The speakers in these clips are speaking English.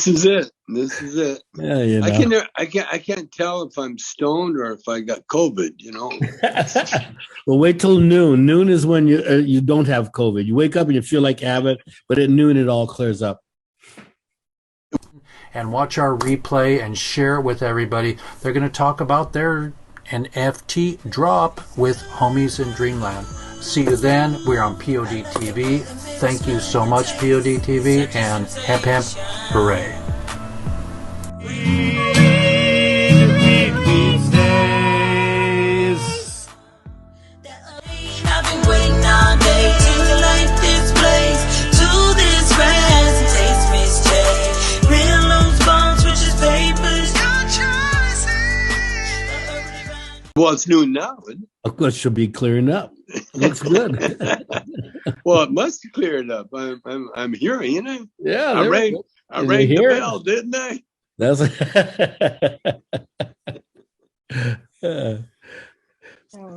This is it. This is it. Yeah, you know. I can't tell if I'm stoned or if I got COVID. You know. Well, wait till noon. Noon is when you don't have COVID. You wake up and you feel like you have it, but at noon it all clears up. And watch our replay and share it with everybody. They're going to talk about their NFT drop with Homies in Dreamland. See you then. We're on POD TV. Thank you so much, POD TV, and hemp hemp, hooray. WEEDSDAYS. I've been waiting all day to light this place, to this grass and taste Miss J. Real loose bones, which is papers, your choices. Well, it's noon now. Isn't it? Of course, she'll be clearing up. Looks good. Well, it must have cleared up. I'm hearing, you know. Yeah, I rang the bell, didn't I? That's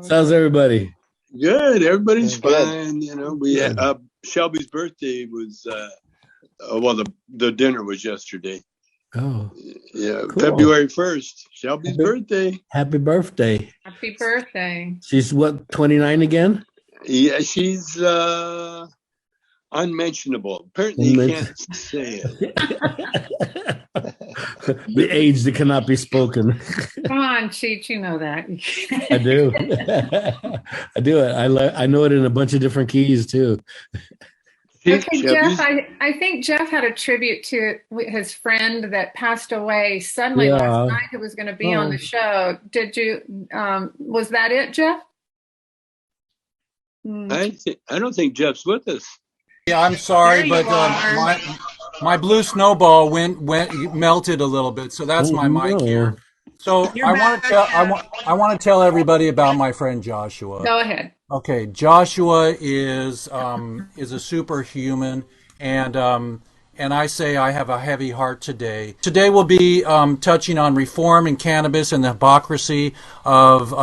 how's everybody? Good. Everybody's Good. fine. You know, we had, Shelby's birthday was well, the dinner was yesterday. Oh, Yeah, cool. February 1st. Shelby's birthday. Happy birthday. Happy birthday. She's what, 29 again? Yeah, she's unmentionable. Apparently, you can't say it. The age that cannot be spoken. Come on, Cheech, you know that. I do. I do it. I know it in a bunch of different keys too. Okay, Jeff, I think Jeff had a tribute to his friend that passed away suddenly last night who was going to be on the show. Did you, was that it, Jeff? I don't think Jeff's with us. Yeah, I'm sorry, but my blue snowball melted a little bit, so that's my mic here. So I want to tell everybody about my friend Joshua. Go ahead. Okay, Joshua is a superhuman, and I say I have a heavy heart today. Today we'll be touching on reform in cannabis and the hypocrisy of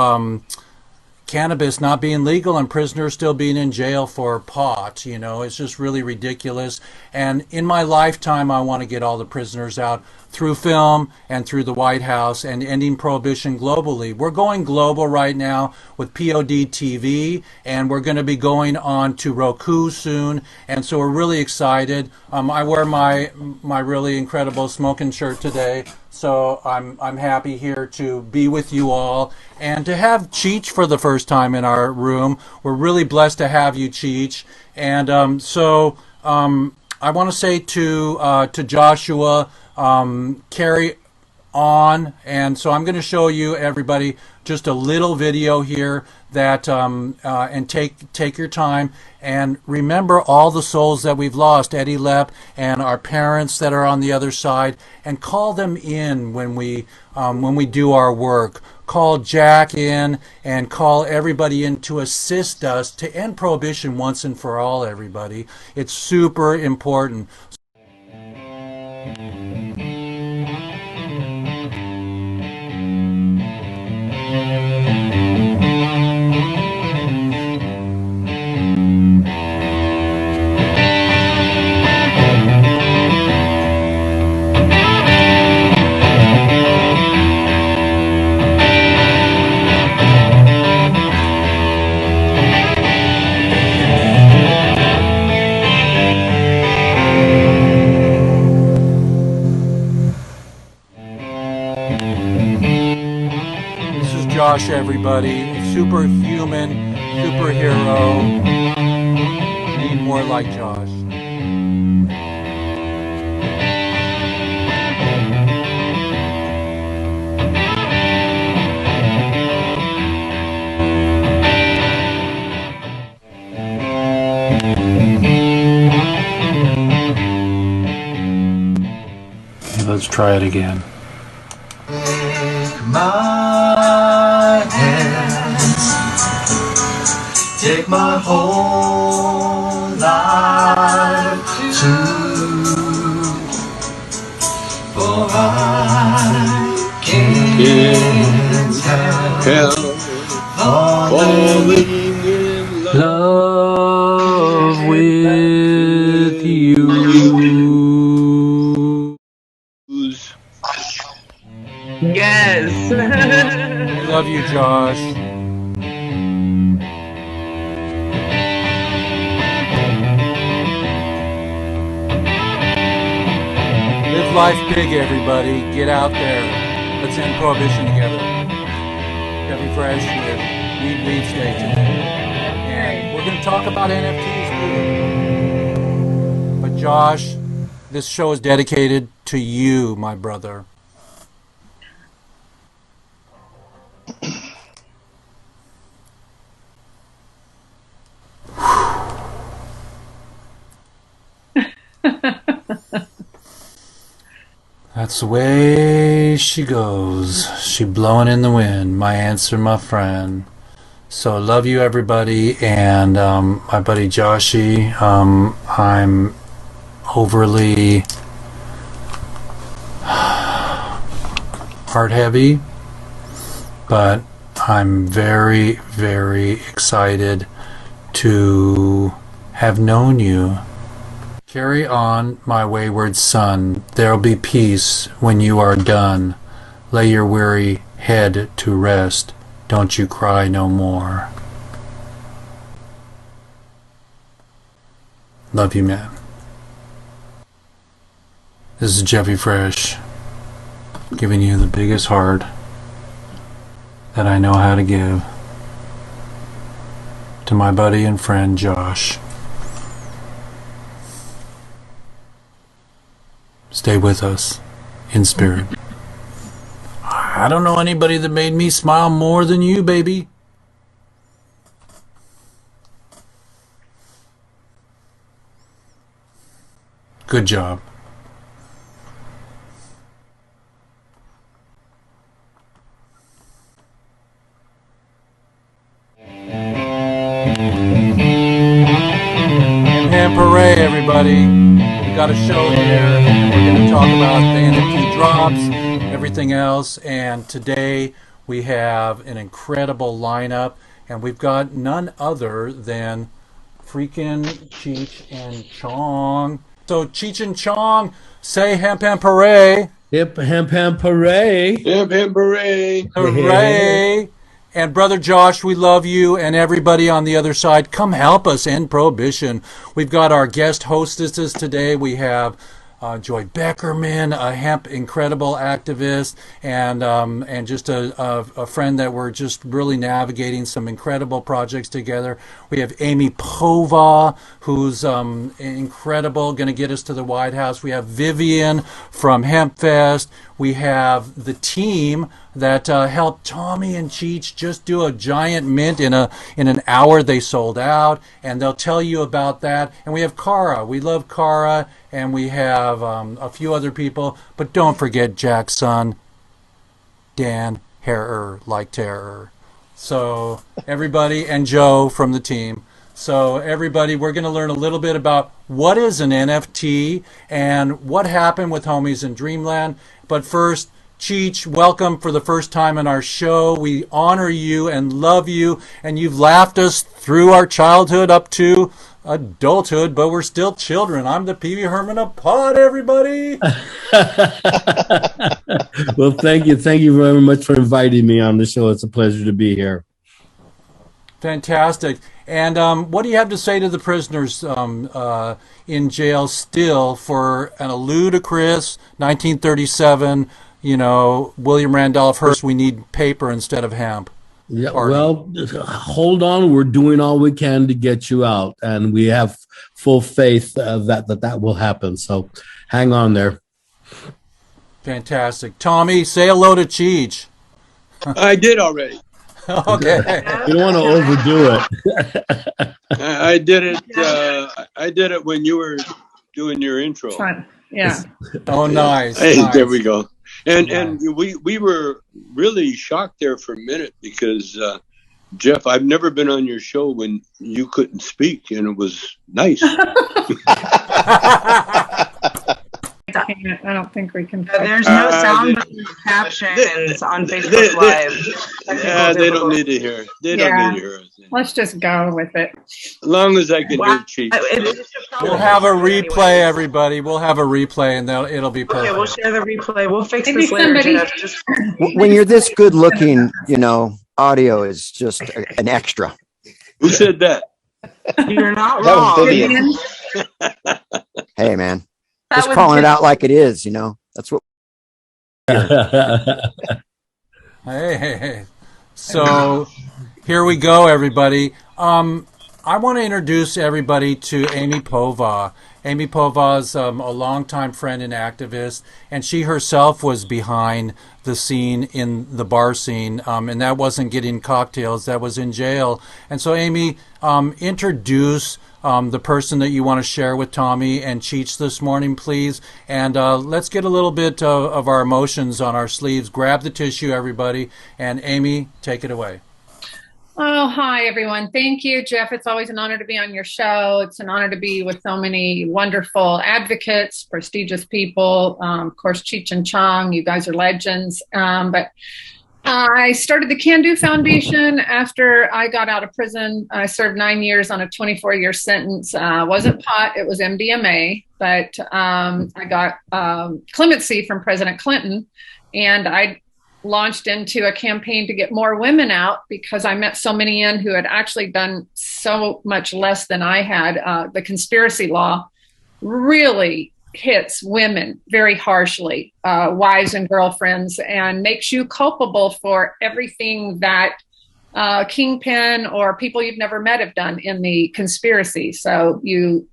cannabis not being legal and prisoners still being in jail for pot. You know, it's just really ridiculous. And in my lifetime, I want to get all the prisoners out through film and through the White House and ending prohibition globally. We're going global right now with POD TV, and we're going to be going on to Roku soon. And so we're really excited. I wear my really incredible smoking shirt today. So I'm happy here to be with you all and to have Cheech for the first time in our room. We're really blessed to have you, Cheech. And I want to say to Joshua, carry on. And so I'm going to show you everybody just a little video here that and take your time and remember all the souls that we've lost, Eddie Lepp and our parents that are on the other side, and call them in when we do our work. Call Jack in and call everybody in to assist us to end prohibition once and for all, everybody. It's super important. Josh, everybody, superhuman, superhero, need more like Josh. Let's try it again. My hands, take my whole life too, for I can't help falling in love with you. Yes. We love you, Josh. Live life big, everybody. Get out there. Let's end Prohibition together. Chevy Fresh with WEEDSDAYS today. And we're going to talk about NFTs too. But Josh, this show is dedicated to you, my brother. That's the way she goes. She blowing in the wind. My answer, my friend. So love you, everybody, and my buddy Joshy. I'm overly heart heavy, but I'm very, very excited to have known you. Carry on, my wayward son. There'll be peace when you are done. Lay your weary head to rest. Don't you cry no more. Love you, man. This is Jeffy Fresh, giving you the biggest heart that I know how to give to my buddy and friend Josh. Stay with us in spirit. I don't know anybody that made me smile more than you, baby. Good job. And hooray, everybody. We got a show here. We're going to talk about the NFT drops, everything else, and today we have an incredible lineup, and we've got none other than freaking Cheech and Chong. So Cheech and Chong, say hemp hemp hooray. Hip hemp hemp hooray. Hip hip hooray. Hooray. And Brother Josh, we love you, and everybody on the other side, come help us end Prohibition. We've got our guest hostesses today. We have Joy Beckerman, a hemp incredible activist, and just a friend that we're just really navigating some incredible projects together. We have Amy Pova, who's incredible, going to get us to the White House. We have Vivian from HempFest. We have the team that helped Tommy and Cheech just do a giant mint in an hour. They sold out, and they'll tell you about that. And we have Cara. We love Cara, and we have a few other people. But don't forget Jack's son, Dan Herrer, like terror. So everybody, and Joe from the team. So everybody, we're going to learn a little bit about what is an NFT and what happened with Homies in Dreamland. But first, Cheech, welcome for the first time in our show. We honor you and love you, and you've laughed us through our childhood up to adulthood, but we're still children. I'm the Pee Wee Herman of Pod, everybody. Well, thank you. Thank you very much for inviting me on the show. It's a pleasure to be here. Fantastic. And what do you have to say to the prisoners in jail still for a ludicrous 1937, William Randolph Hearst, we need paper instead of hemp? Yeah, well, hold on. We're doing all we can to get you out, and we have full faith that will happen. So hang on there. Fantastic. Tommy, say hello to Cheech. I did already. Okay. You don't want to overdo it. I did it. I did it when you were doing your intro. Fun. Yeah. Oh, nice. Hey, nice. there we go. And we were really shocked there for a minute because Jeff, I've never been on your show when you couldn't speak, and it was nice. can't. I don't think we can. There's no sound captions on Facebook Live. Yeah, they don't need to hear. They don't need to hear us. Let's just go with it. As long as I can hear Cheech. We'll have a replay, everybody. We'll have a replay, and it'll be perfect. Okay, we'll share the replay. We'll fix this later. When you're this good looking, audio is just an extra. Who said that? You're not wrong. Hey, man. Just calling it out like it is, That's what. Hey. So here we go, everybody. I want to introduce everybody to Amy Pova. Amy Pova is a longtime friend and activist, and she herself was behind the scene in the bar scene, and that wasn't getting cocktails, that was in jail. And so, Amy, introduce the person that you want to share with Tommy and Cheech this morning, please. And let's get a little bit of our emotions on our sleeves. Grab the tissue, everybody. And Amy, take it away. Oh, hi, everyone. Thank you, Jeff. It's always an honor to be on your show. It's an honor to be with so many wonderful advocates, prestigious people. Of course, Cheech and Chong, you guys are legends. But I started the Can Do Foundation after I got out of prison. I served 9 years on a 24-year sentence. Wasn't pot, it was MDMA. But I got clemency from President Clinton, and I launched into a campaign to get more women out because I met so many in who had actually done so much less than I had. The conspiracy law really hits women very harshly, wives and girlfriends, and makes you culpable for everything that kingpin or people you've never met have done in the conspiracy. So you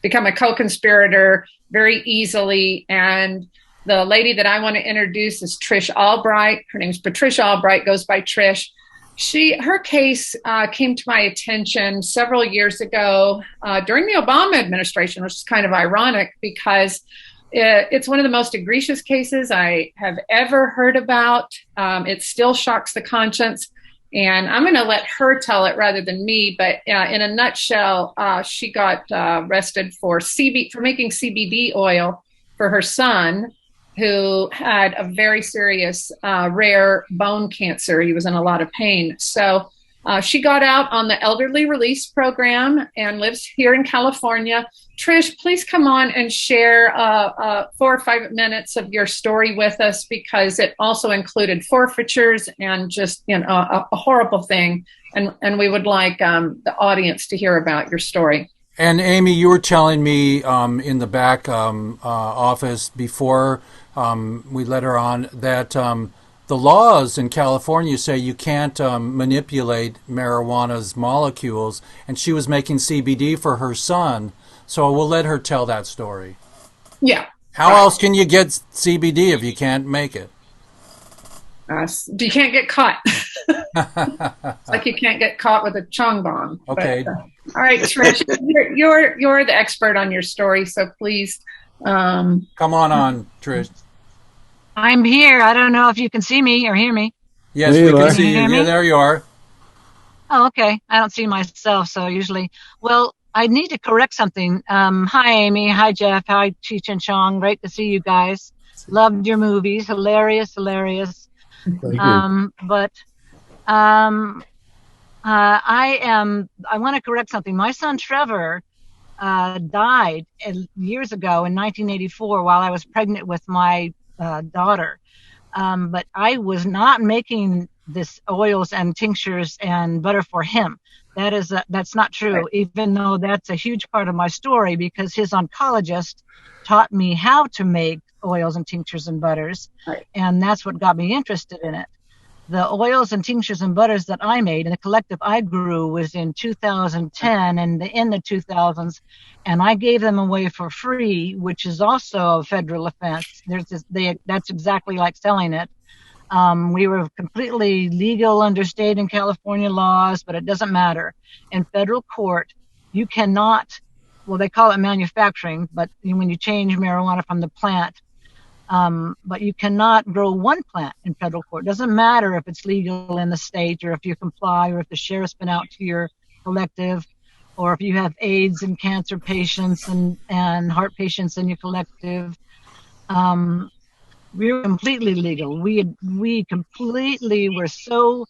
become a co-conspirator very easily. And the lady that I want to introduce is Trish Albright. Her name is Patricia Albright, goes by Trish. Her case came to my attention several years ago during the Obama administration, which is kind of ironic because it's one of the most egregious cases I have ever heard about. It still shocks the conscience. And I'm going to let her tell it rather than me. But in a nutshell, she got arrested for making CBD oil for her son, who had a very serious rare bone cancer. He was in a lot of pain. So she got out on the elderly release program and lives here in California. Trish, please come on and share 4 or 5 minutes of your story with us, because it also included forfeitures and just a horrible thing. And we would like the audience to hear about your story. And Amy, you were telling me in the back office before we let her on that the laws in California say you can't manipulate marijuana's molecules, and she was making CBD for her son. So we'll let her tell that story. Yeah. How else can you get CBD if you can't make it? You can't get caught. It's like you can't get caught with a Chong bomb. Okay. But, all right, Trish, you're the expert on your story, so please. Come on, Trish. I'm here. I don't know if you can see me or hear me. Yes, we can see you. Yeah, there you are. Oh, okay. I don't see myself, so usually. Well, I need to correct something. Hi, Amy. Hi, Jeff. Hi, Cheech and Chong. Great to see you guys. Loved your movies. Hilarious. But I want to correct something. My son Trevor died years ago in 1984 while I was pregnant with my daughter. But I was not making this oils and tinctures and butter for him. That's not true, right. Even though that's a huge part of my story, because his oncologist taught me how to make oils and tinctures and butters, right. And that's what got me interested in it. The oils and tinctures and butters that I made and the collective I grew was in 2010 and in the 2000s, and I gave them away for free, which is also a federal offense. That's exactly like selling it. We were completely legal under state and California laws, but it doesn't matter. In federal court, you cannot, well, they call it manufacturing, but when you change marijuana from the plant, but you cannot grow one plant in federal court. It doesn't matter if it's legal in the state or if you comply or if the sheriff's been out to your collective or if you have AIDS and cancer patients and heart patients in your collective. We were completely legal. We completely were so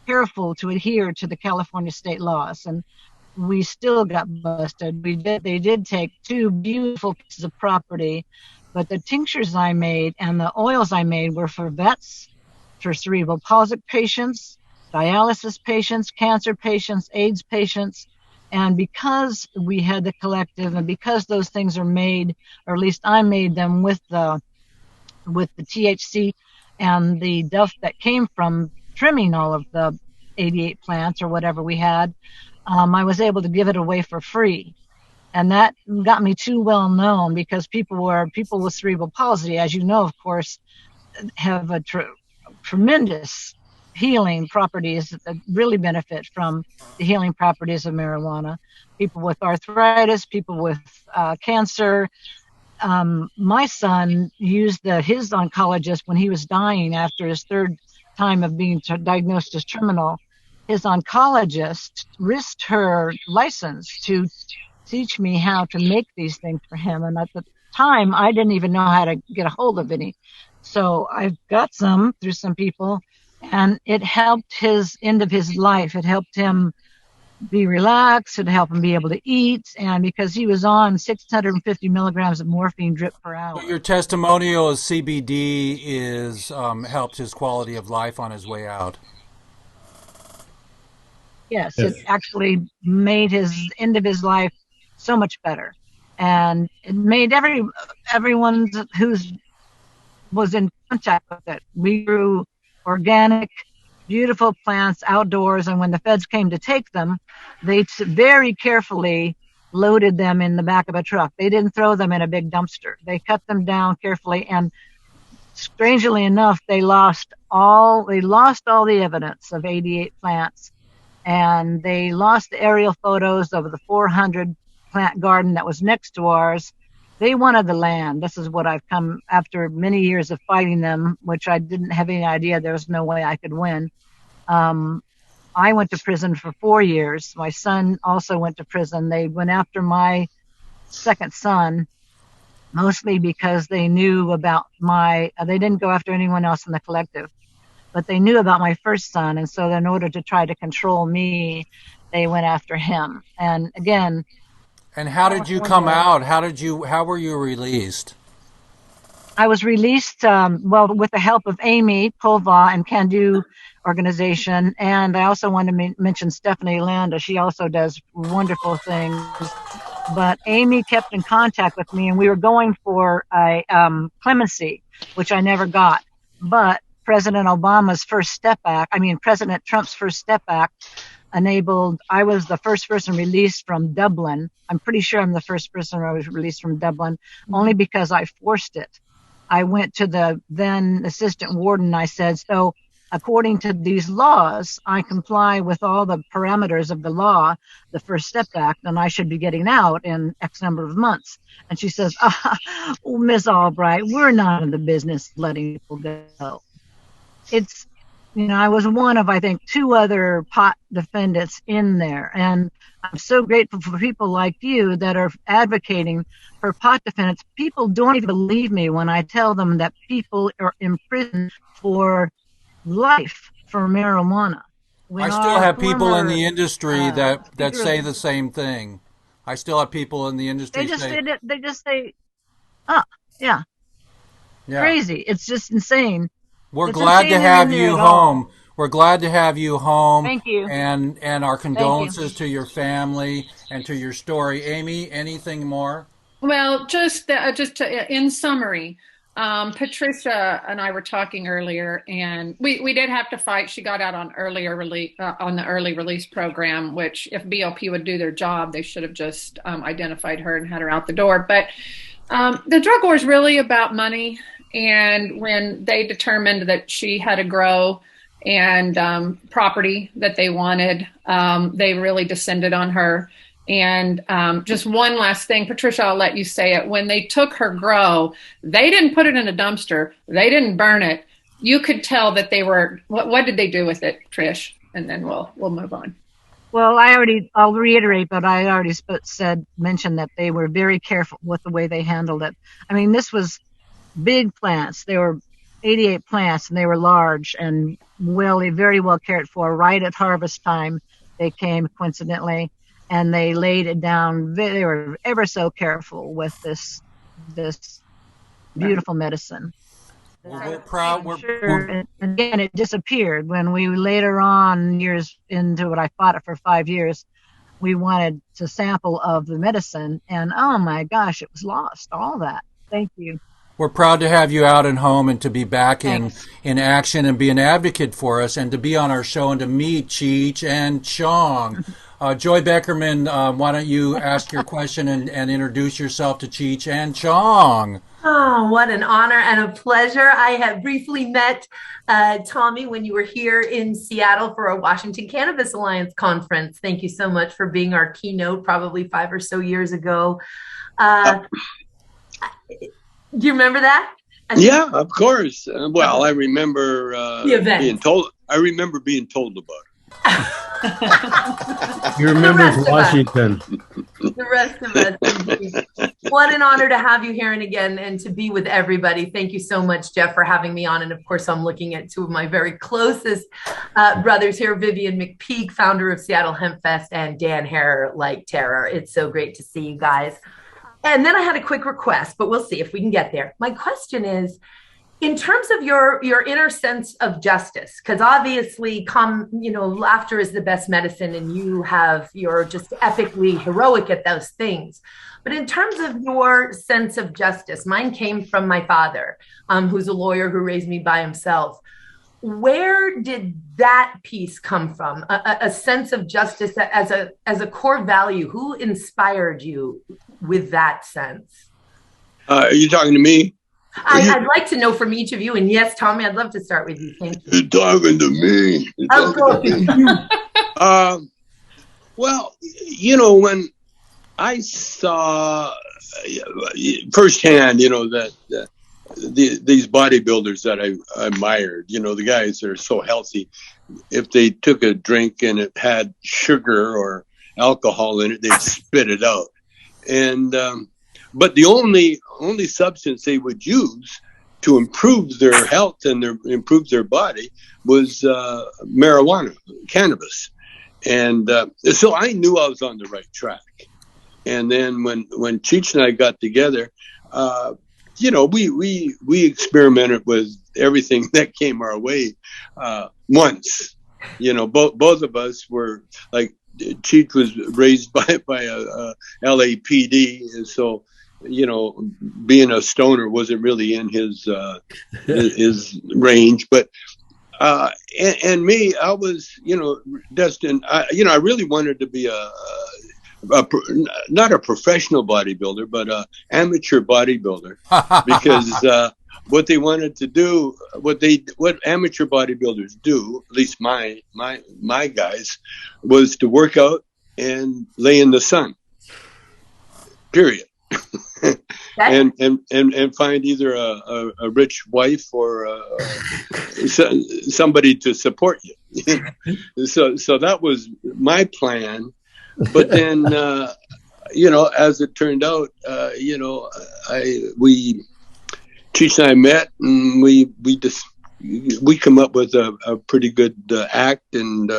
careful to adhere to the California state laws, and we still got busted. They did take 2 beautiful pieces of property, but the tinctures I made and the oils I made were for vets, for cerebral palsy patients, dialysis patients, cancer patients, AIDS patients. And because we had the collective, and because those things are made, or at least I made them with the THC and the duff that came from trimming all of the 88 plants or whatever we had, I was able to give it away for free. And that got me too well known, because people with cerebral palsy, as you know, of course, have a tremendous healing properties that really benefit from the healing properties of marijuana. People with arthritis, people with cancer. My son used his oncologist when he was dying after his 3rd time of being diagnosed as terminal. His oncologist risked her license to teach me how to make these things for him. And at the time, I didn't even know how to get a hold of any. So I got some through some people, and it helped his end of his life. It helped him be relaxed. It helped him be able to eat. And because he was on 650 milligrams of morphine drip per hour. Your testimonial of CBD is helped his quality of life on his way out. Yes, it actually made his end of his life so much better, and it made everyone who was in contact with it. We grew organic, beautiful plants outdoors, and when the feds came to take them, they very carefully loaded them in the back of a truck. They didn't throw them in a big dumpster. They cut them down carefully, and strangely enough, they lost all the evidence of 88 plants. And they lost the aerial photos of the 400 plant garden that was next to ours. They wanted the land. This is what I've come after many years of fighting them, which I didn't have any idea there was no way I could win. I went to prison for 4 years. My son also went to prison. They went after my 2nd son, mostly because they knew about they didn't go after anyone else in the collective, but they knew about my 1st son. And so in order to try to control me, they went after him. And again. And how did you come out? How were you released? I was released, with the help of Amy Pova and Can Do organization. And I also want to mention Stephanie Landa. She also does wonderful things. But Amy kept in contact with me, and we were going for a clemency, which I never got. But President Trump's First Step Act I was the first person released from Dublin. I'm pretty sure I'm the first person who was released from Dublin, only because I forced it. I went to the then assistant warden and I said, so according to these laws, I comply with all the parameters of the law, the First Step Act, and I should be getting out in X number of months. And she says, Ms. Albright, we're not in the business of letting people go. It's, I was one of, I think, 2 other pot defendants in there. And I'm so grateful for people like you that are advocating for pot defendants. People don't even believe me when I tell them that people are in prison for life for marijuana. I still have people in the industry that say the same thing. I still have people in the industry they just say, yeah. Crazy. It's just insane. We're glad to have you home. We're glad to have you home. Thank you. And our condolences to your family and to your story. Amy, anything more? Well, just in summary, Patricia and I were talking earlier, and we did have to fight. She got out on the early release program, which if BLP would do their job, they should have just identified her and had her out the door. But the drug war is really about money. And when they determined that she had to grow and property that they wanted, they really descended on her. And just one last thing, Patricia, I'll let you say it. When they took her grow, they didn't put it in a dumpster. They didn't burn it. You could tell that they were. What did they do with it, Trish? And then we'll move on. Well, I'll reiterate, but I already mentioned that they were very careful with the way they handled it. I mean, this was big plants. They were 88 plants, and they were large and very well cared for. Right at harvest time, they came coincidentally, and they laid it down. They were ever so careful with this beautiful medicine. We're proud. And again, it disappeared when we later on, years into it, I fought it for 5 years. We wanted a sample of the medicine, and oh my gosh, it was lost. All that. Thank you. We're proud to have you out and home, and to be back in action and be an advocate for us, and to be on our show and to meet Cheech and Chong. Joy Beckerman, why don't you ask your question and introduce yourself to Cheech and Chong? Oh, what an honor and a pleasure. I had briefly met Tommy when you were here in Seattle for a Washington Cannabis Alliance conference. Thank you so much for being our keynote probably 5 or so years ago. Do you remember that? Yeah, of course. Well, I remember the event. being told. I remember being told about it. You remember Washington. The rest of us. What an honor to have you here and again, and to be with everybody. Thank you so much, Jeff, for having me on. And of course, I'm looking at two of my very closest brothers here, Vivian McPeak, founder of Seattle Hemp Fest, and Dan Hare, like Terror. It's so great to see you guys. And then I had a quick request, but we'll see if we can get there. My question is, in terms of your inner sense of justice, because obviously, laughter is the best medicine, and you're just epically heroic at those things. But in terms of your sense of justice, mine came from my father, who's a lawyer who raised me by himself. Where did that piece come from? A sense of justice as a core value. Who inspired you with that sense? Are you talking to me? I'd like to know from each of you. And yes, Tommy, I'd love to start with you. Thank you. You're talking to me. I'm talking to you. Well, when I saw firsthand, that these bodybuilders that I admired, the guys that are so healthy, if they took a drink and it had sugar or alcohol in it, they'd spit it out. And but the only substance they would use to improve their health and improve their body was marijuana, cannabis. And so I knew I was on the right track. And then when Cheech and I got together, we experimented with everything that came our way once. Both of us were like, Cheech was raised by a LAPD, and so being a stoner wasn't really in his range. But and me, I was destined. I really wanted to be not a professional bodybuilder, but a amateur bodybuilder, because what they wanted to do, what amateur bodybuilders do, at least my guys, was to work out and lay in the sun. Period. and find either a rich wife or somebody to support you. So that was my plan. But then, as it turned out, Cheech and I met, and we come up with a pretty good act, and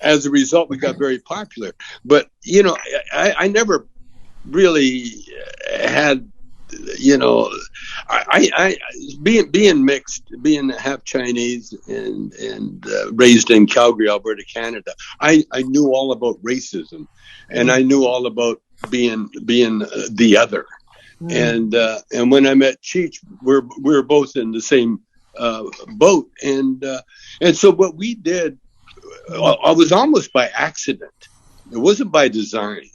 as a result, we got very popular. But I never really had, I being mixed, being half Chinese and raised in Calgary, Alberta, Canada. I knew all about racism, and I knew all about being the other. And when I met Cheech, we were both in the same boat, and so what we did, I was almost by accident. It wasn't by design.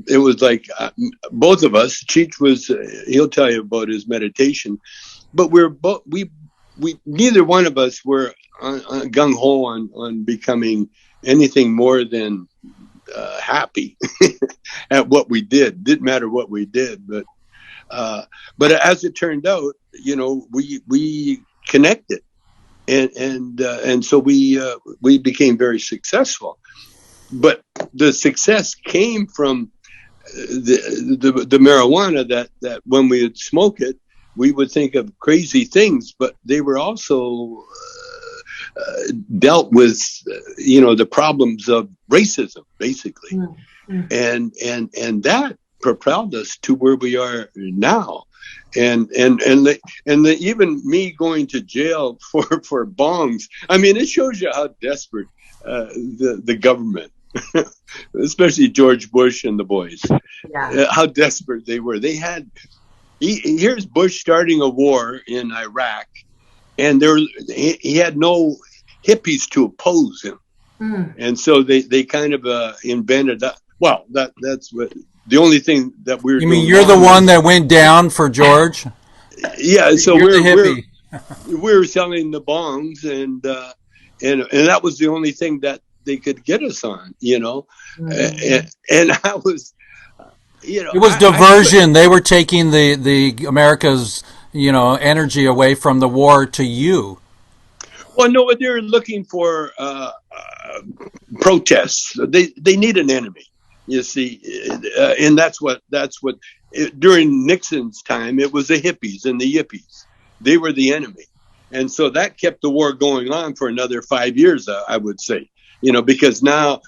It was like both of us. Cheech he'll tell you about his meditation, but we neither one of us were gung ho on becoming anything more than happy at what we did. Didn't matter what we did, but as it turned out, we connected, and so we became very successful. But the success came from the marijuana that when we would smoke it, we would think of crazy things, but they were also dealt with, the problems of racism, basically. And that propelled us to where we are now. And even me going to jail for bongs, I mean, it shows you how desperate the government, especially George Bush and the boys, how desperate they were. They had, here's Bush starting a war in Iraq, and he had no hippies to oppose him. And so they kind of invented that. Well, that's what the only thing that we're. You mean you're the one that went down for George? Yeah, so we're selling the bongs, and that was the only thing that they could get us on, and I was, it was diversion. They were taking the America's energy away from the war to you. Well, no, they're looking for protests. They need an enemy, you see, and that's what during Nixon's time, it was the hippies and the yippies. They were the enemy, and so that kept the war going on for another 5 years, I would say, because now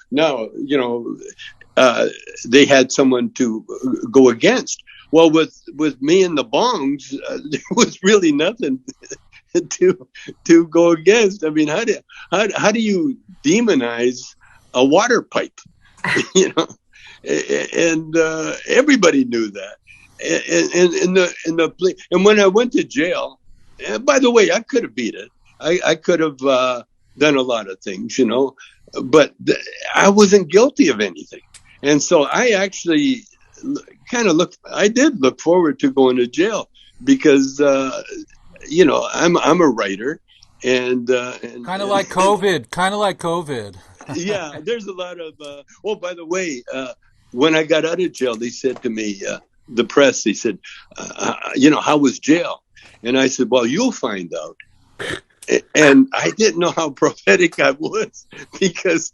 they had someone to go against. Well, with me and the bongs, there was really nothing to go against. I mean, how do you demonize a water pipe? And everybody knew that. And when I went to jail, and by the way, I could have beat it. I could have done a lot of things, but I wasn't guilty of anything. And so I actually I did look forward to going to jail because, I'm a writer and kind of like COVID. Yeah, there's a lot of, by the way, when I got out of jail, they said to me, the press, they said, how was jail? And I said, well, you'll find out. And I didn't know how prophetic I was because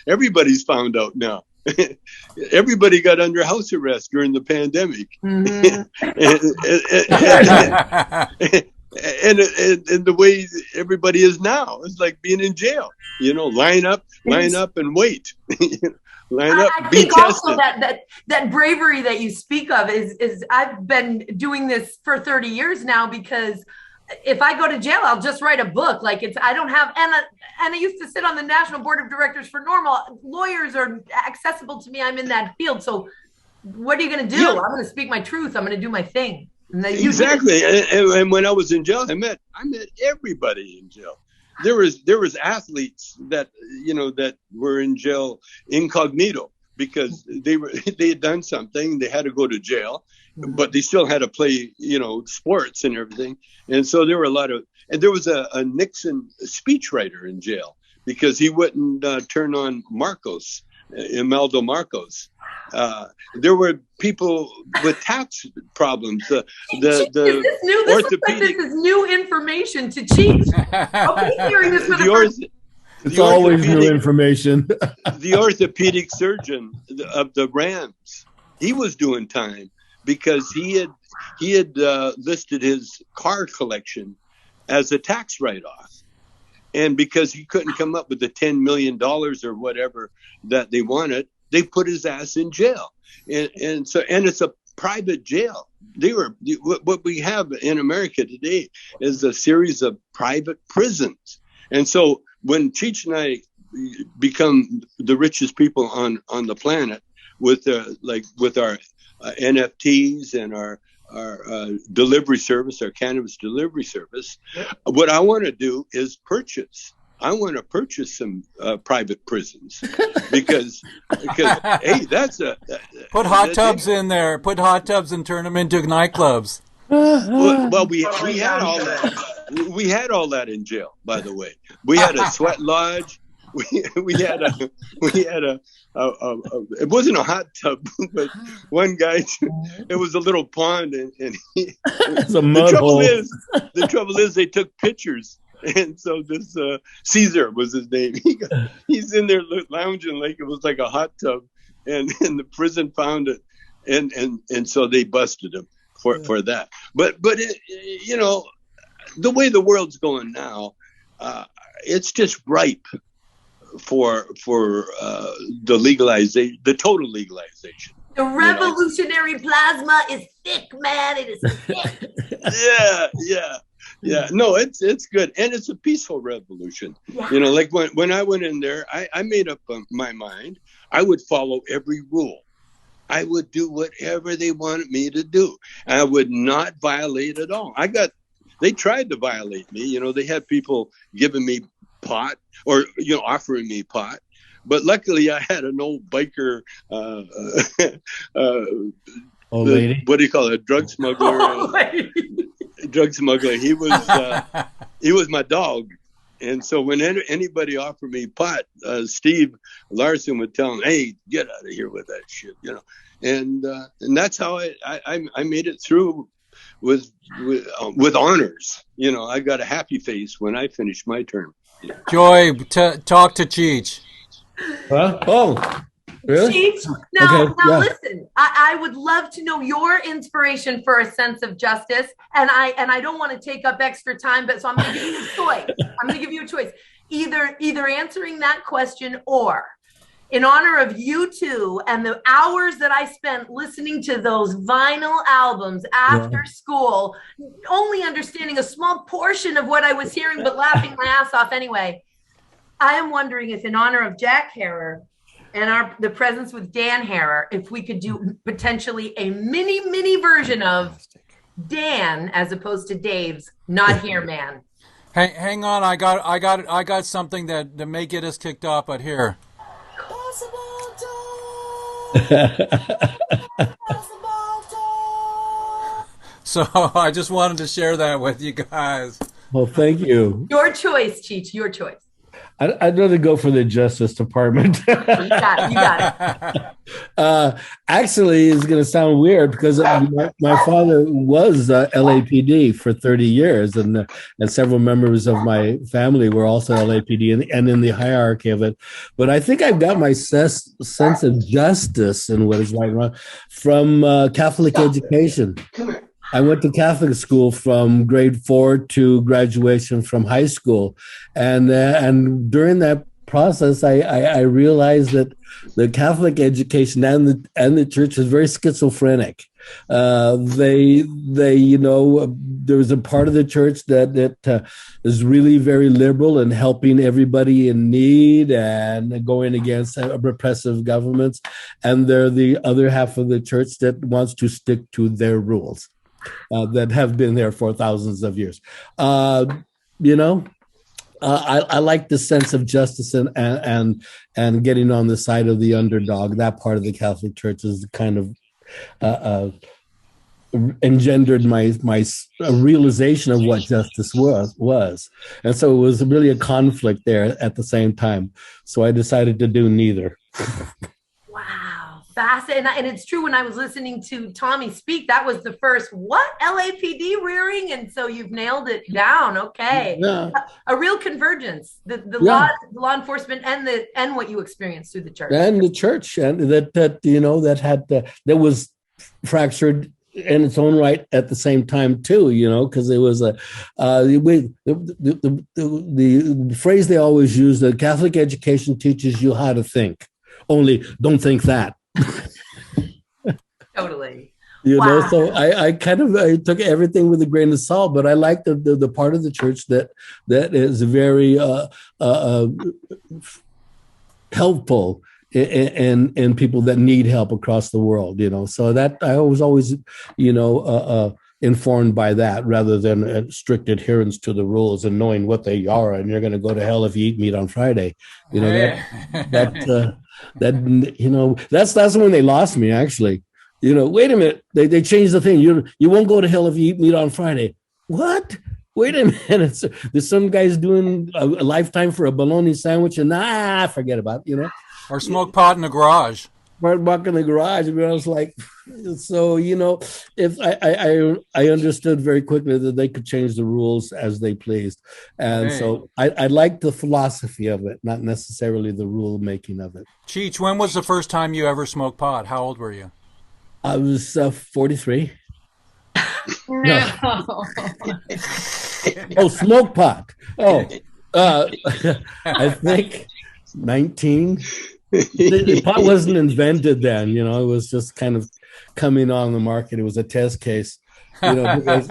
everybody's found out now. Everybody got under house arrest during the pandemic. And the way everybody is now, it's like being in jail. Line up and wait. Line up, I be think tested. Also that bravery that you speak of is I've been doing this for 30 years now, because if I go to jail, I'll just write a book. I don't have, and I used to sit on the National Board of Directors for Normal. Lawyers are accessible to me. I'm in that field. So what are you going to do? Yeah. I'm going to speak my truth. I'm going to do my thing. Exactly. And when I was in jail, I met everybody in jail. There was athletes that were in jail incognito because they had done something. They had to go to jail, but they still had to play sports and everything. And so there were there was a Nixon speechwriter in jail because he wouldn't turn on Marcos, Imelda Marcos. There were people with tax problems. Is this new? This is new information to Cheech. Okay, hearing this for the first. It's always new information. The orthopedic surgeon of the Rams, he was doing time because he had listed his car collection as a tax write-off. And because he couldn't come up with the $10 million or whatever that they wanted, they put his ass in jail. And it's a private jail. What we have in America today is a series of private prisons. And so when Cheech and I become the richest people on the planet with our NFTs and our delivery service, our cannabis delivery service, what I want to do is purchase some private prisons because hey, that's put hot tubs in there. Put hot tubs and turn them into nightclubs. Well, we had all that. We had all that in jail, by the way. We had a sweat lodge. We had a it wasn't a hot tub, but one guy, it was a little pond, and it's a mud hole. The trouble is they took pictures. And so this Caesar was his name. He's in there lounging like it was like a hot tub, and the prison found it. and so they busted him for that. But the way the world's going now, it's just ripe for the legalization, the total legalization. The revolutionary plasma is thick, man. It is thick. Yeah. No, it's good, and it's a peaceful revolution. Yeah. Like when I went in there, I made up my mind. I would follow every rule. I would do whatever they wanted me to do. I would not violate at all. They tried to violate me. They had people giving me pot or offering me pot. But luckily, I had an old biker, old lady. What do you call it? A drug smuggler. Drug smuggler. He was my dog, and so when anybody offered me pot, Steve Larson would tell him, "Hey, get out of here with that shit," And that's how I made it through with honors. I got a happy face when I finished my term. Joy, talk to Cheech. Huh? Oh, really? Cheech, now listen, I would love to know your inspiration for a sense of justice. And I don't want to take up extra time, but so I'm going to give you a choice. I'm going to give you a choice. Either answering that question or in honor of you two and the hours that I spent listening to those vinyl albums after school, only understanding a small portion of what I was hearing, but laughing my ass off anyway. I am wondering if in honor of Jack Harrer and the presence with Dan Harrer, if we could do potentially a mini version of Dan as opposed to Dave's Not Here Man. Hang on, I got something that may get us kicked off, but here. So I just wanted to share that with you guys. Well, thank you. Your choice, Cheech, your choice. I'd rather go for the Justice Department. You got it. Actually, it's going to sound weird because my father was LAPD for 30 years, and several members of my family were also LAPD and in the hierarchy of it. But I think I've got my sense of justice and what is right and wrong from Catholic education. Come here. I went to Catholic school from grade 4 to graduation from high school. And during that process, I realized that the Catholic education and the church is very schizophrenic. There was a part of the church that is really very liberal and helping everybody in need and going against repressive governments. And they're the other half of the church that wants to stick to their rules. That have been there for thousands of years. I like the sense of justice and getting on the side of the underdog. That part of the Catholic Church is kind of engendered my realization of what justice was. And so it was really a conflict there at the same time. So I decided to do neither. Fascinating. And it's true, when I was listening to Tommy speak, that was the first, what? LAPD rearing? And so you've nailed it down. Okay. Yeah. A real convergence, the law enforcement and what you experienced through the church. And the church, and that was fractured in its own right at the same time too, because it was the phrase they always use, the Catholic education teaches you how to think, only don't think that. Totally. So I took everything with a grain of salt, but I like the part of the church that is very helpful in people that need help across the world. So that I was always informed by that rather than a strict adherence to the rules and knowing what they are, and you're going to go to hell if you eat meat on Friday. That's when they lost me, actually. Wait a minute, they changed the thing. You won't go to hell if you eat meat on Friday. What? Wait a minute. There's some guys doing a lifetime for a bologna sandwich, and forget about it, Or smoke pot in the garage. Walk in the garage, and I was like, so if I understood very quickly that they could change the rules as they pleased, and so I like the philosophy of it, not necessarily the rule making of it. Cheech, when was the first time you ever smoked pot? How old were you? I was 43. No. Oh, smoke pot. Oh, I think 19. The pot wasn't invented then, you know, it was just kind of coming on the market. It was a test case, you know, because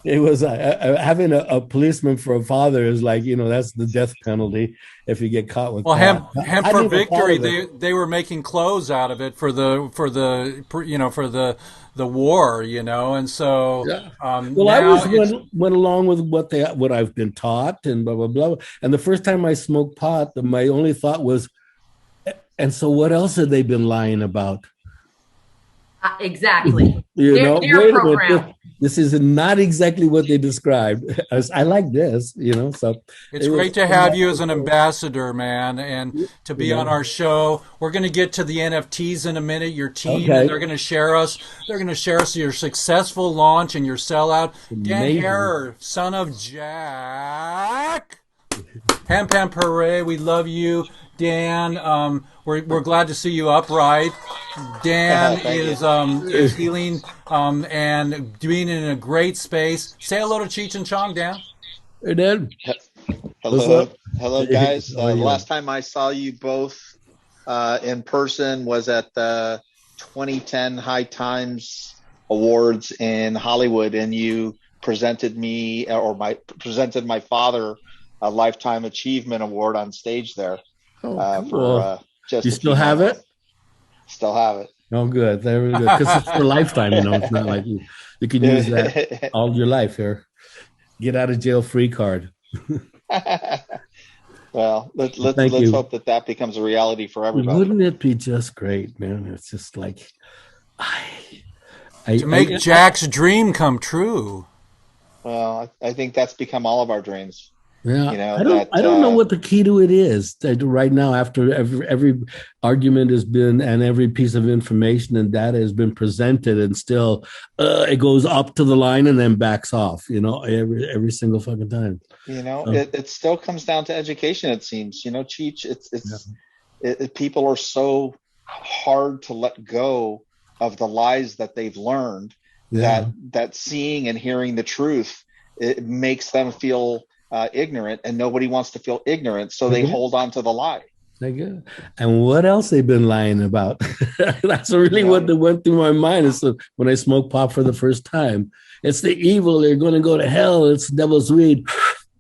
it was having a policeman for a father is like, you know, that's the death penalty if you get caught with. Well, hemp for victory. They were making clothes out of it for the war, you know, and so yeah. Well, I was went along with what I've been taught and blah blah blah. And the first time I smoked pot, my only thought was, and so what else have they been lying about? Exactly. You know, wait a minute, this is not exactly what they described. I like this, you know. So it's great to have you as an ambassador, man, and to be on our show. We're going to get to the NFTs in a minute. Your team, and they're going to share us. They're going to share us your successful launch and your sellout. Dan Harrer, son of Jack. Pam Pam Pere, we love you. Dan, we're glad to see you upright. Dan is healing and being in a great space. Say hello to Cheech and Chong, Dan. Hey, Dan. Hello, guys. Last time I saw you both in person was at the 2010 High Times Awards in Hollywood, and you presented presented my father a Lifetime Achievement Award on stage there. Cool. You still have it? Still have it. Oh, good. There we go. Because it's for lifetime, you know. It's not like you can use that all your life here. Get out of jail free card. Well, let's hope that becomes a reality for everybody. Wouldn't it be just great, man? It's just like to make Jack's dream come true. Well, I think that's become all of our dreams. Yeah, you know, I don't know what the key to it is right now. After every argument has been and every piece of information and data has been presented, and still it goes up to the line and then backs off. You know, every single fucking time. You know, it still comes down to education. It seems. You know, Cheech. People are so hard to let go of the lies that they've learned. Yeah. That seeing and hearing the truth, it makes them feel ignorant, and nobody wants to feel ignorant, so they hold on to the lie. And what else they've been lying about? That's really what went through my mind is when I smoked pot for the first time. It's the evil, they're going to go to hell, it's devil's weed.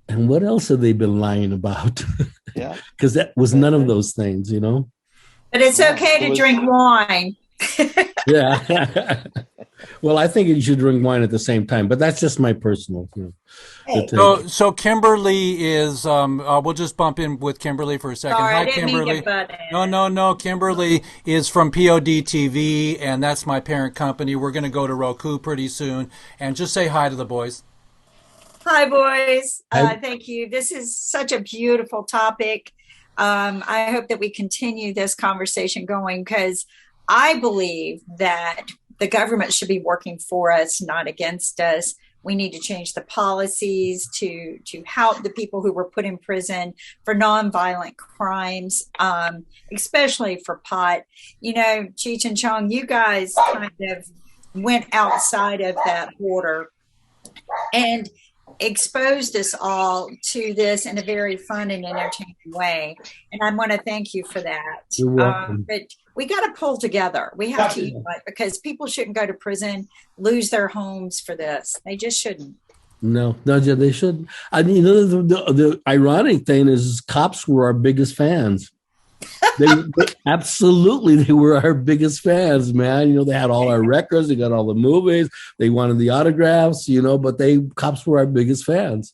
And what else have they been lying about? Yeah. Because that was none of those things, you know? But it's okay to drink wine. Yeah. Well, I think you should drink wine at the same time, but that's just my personal. So Kimberly is. We'll just bump in with Kimberly for a second. Sorry, Hi, Kimberly. No. Kimberly is from POD TV, and that's my parent company. We're going to go to Roku pretty soon, and just say hi to the boys. Hi, boys. Thank you. This is such a beautiful topic. I hope that we continue this conversation going, because I believe that the government should be working for us, not against us. We need to change the policies to help the people who were put in prison for nonviolent crimes, especially for pot. You know, Cheech and Chong, you guys kind of went outside of that border and exposed us all to this in a very fun and entertaining way. And I want to thank you for that. You're welcome. But we got to pull together. We have to unite, because people shouldn't go to prison, lose their homes for this. They just shouldn't. No, they shouldn't. I mean, you know, the ironic thing is cops were our biggest fans. Absolutely, they were our biggest fans, man. You know, they had all our records, they got all the movies, they wanted the autographs, you know, but cops were our biggest fans.